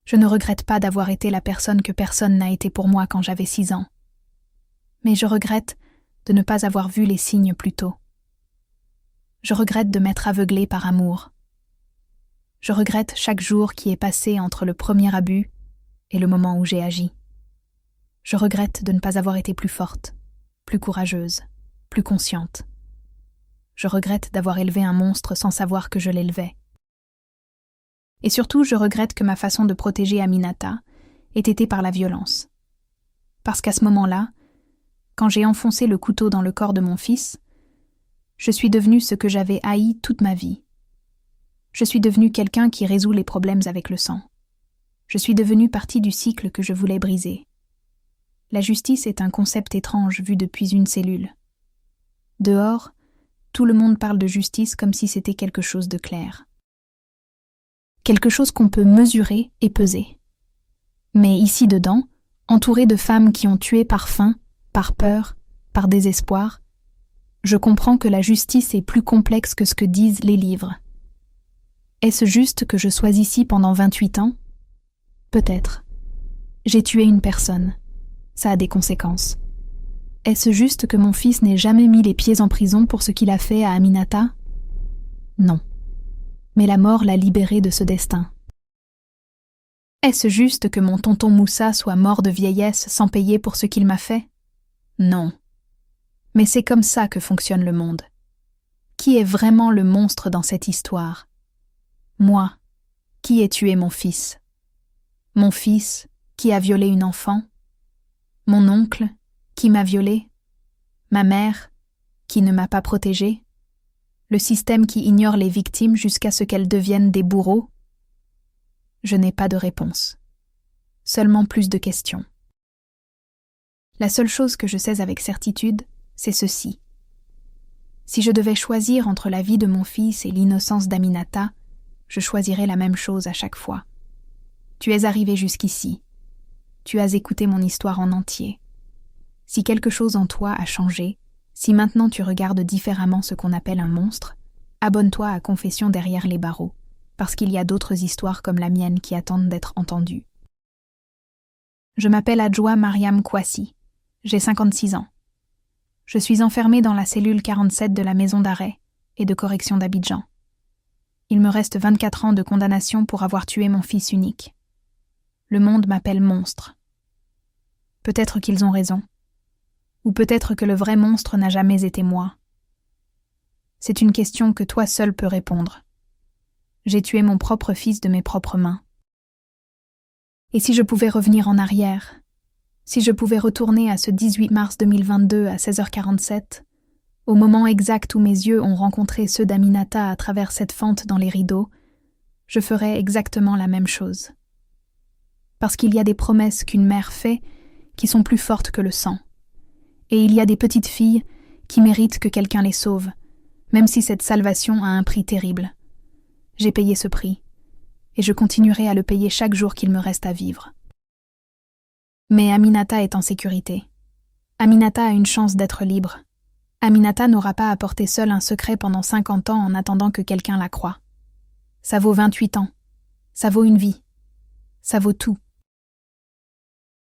Je ne regrette pas d'avoir été la personne que personne n'a été pour moi quand j'avais 6 ans. Mais je regrette de ne pas avoir vu les signes plus tôt. Je regrette de m'être aveuglée par amour. Je regrette chaque jour qui est passé entre le premier abus et le moment où j'ai agi. Je regrette de ne pas avoir été plus forte, plus courageuse, plus consciente. Je regrette d'avoir élevé un monstre sans savoir que je l'élevais. Et surtout, je regrette que ma façon de protéger Aminata ait été par la violence. Parce qu'à ce moment-là, quand j'ai enfoncé le couteau dans le corps de mon fils, je suis devenue ce que j'avais haï toute ma vie. Je suis devenue quelqu'un qui résout les problèmes avec le sang. Je suis devenue partie du cycle que je voulais briser. La justice est un concept étrange vu depuis une cellule. Dehors, tout le monde parle de justice comme si c'était quelque chose de clair. Quelque chose qu'on peut mesurer et peser. Mais ici dedans, entouré de femmes qui ont tué par faim, par peur, par désespoir, je comprends que la justice est plus complexe que ce que disent les livres. Est-ce juste que je sois ici pendant 28 ans? Peut-être. J'ai tué une personne. Ça a des conséquences. Est-ce juste que mon fils n'ait jamais mis les pieds en prison pour ce qu'il a fait à Aminata? Non. Mais la mort l'a libéré de ce destin. Est-ce juste que mon tonton Moussa soit mort de vieillesse sans payer pour ce qu'il m'a fait? Non. Mais c'est comme ça que fonctionne le monde. Qui est vraiment le monstre dans cette histoire? Moi, qui ai tué mon fils? Mon fils, qui a violé une enfant? Mon oncle, qui m'a violée? Ma mère, qui ne m'a pas protégée? Le système qui ignore les victimes jusqu'à ce qu'elles deviennent des bourreaux? Je n'ai pas de réponse. Seulement plus de questions. La seule chose que je sais avec certitude, c'est ceci. Si je devais choisir entre la vie de mon fils et l'innocence d'Aminata, je choisirais la même chose à chaque fois. Tu es arrivé jusqu'ici. Tu as écouté mon histoire en entier. Si quelque chose en toi a changé, si maintenant tu regardes différemment ce qu'on appelle un monstre, abonne-toi à Confession derrière les barreaux, parce qu'il y a d'autres histoires comme la mienne qui attendent d'être entendues. Je m'appelle Adjoa Mariam Kwasi. J'ai 56 ans. Je suis enfermée dans la cellule 47 de la maison d'arrêt et de correction d'Abidjan. Il me reste 24 ans de condamnation pour avoir tué mon fils unique. Le monde m'appelle monstre. Peut-être qu'ils ont raison. Ou peut-être que le vrai monstre n'a jamais été moi. C'est une question que toi seul peux répondre. J'ai tué mon propre fils de mes propres mains. Et si je pouvais revenir en arrière, si je pouvais retourner à ce 18 mars 2022 à 16h47, au moment exact où mes yeux ont rencontré ceux d'Aminata à travers cette fente dans les rideaux, je ferais exactement la même chose. Parce qu'il y a des promesses qu'une mère fait qui sont plus fortes que le sang. Et il y a des petites filles qui méritent que quelqu'un les sauve, même si cette salvation a un prix terrible. J'ai payé ce prix, et je continuerai à le payer chaque jour qu'il me reste à vivre. Mais Aminata est en sécurité. Aminata a une chance d'être libre. Aminata n'aura pas à porter seule un secret pendant 50 ans en attendant que quelqu'un la croie. Ça vaut 28 ans. Ça vaut une vie. Ça vaut tout.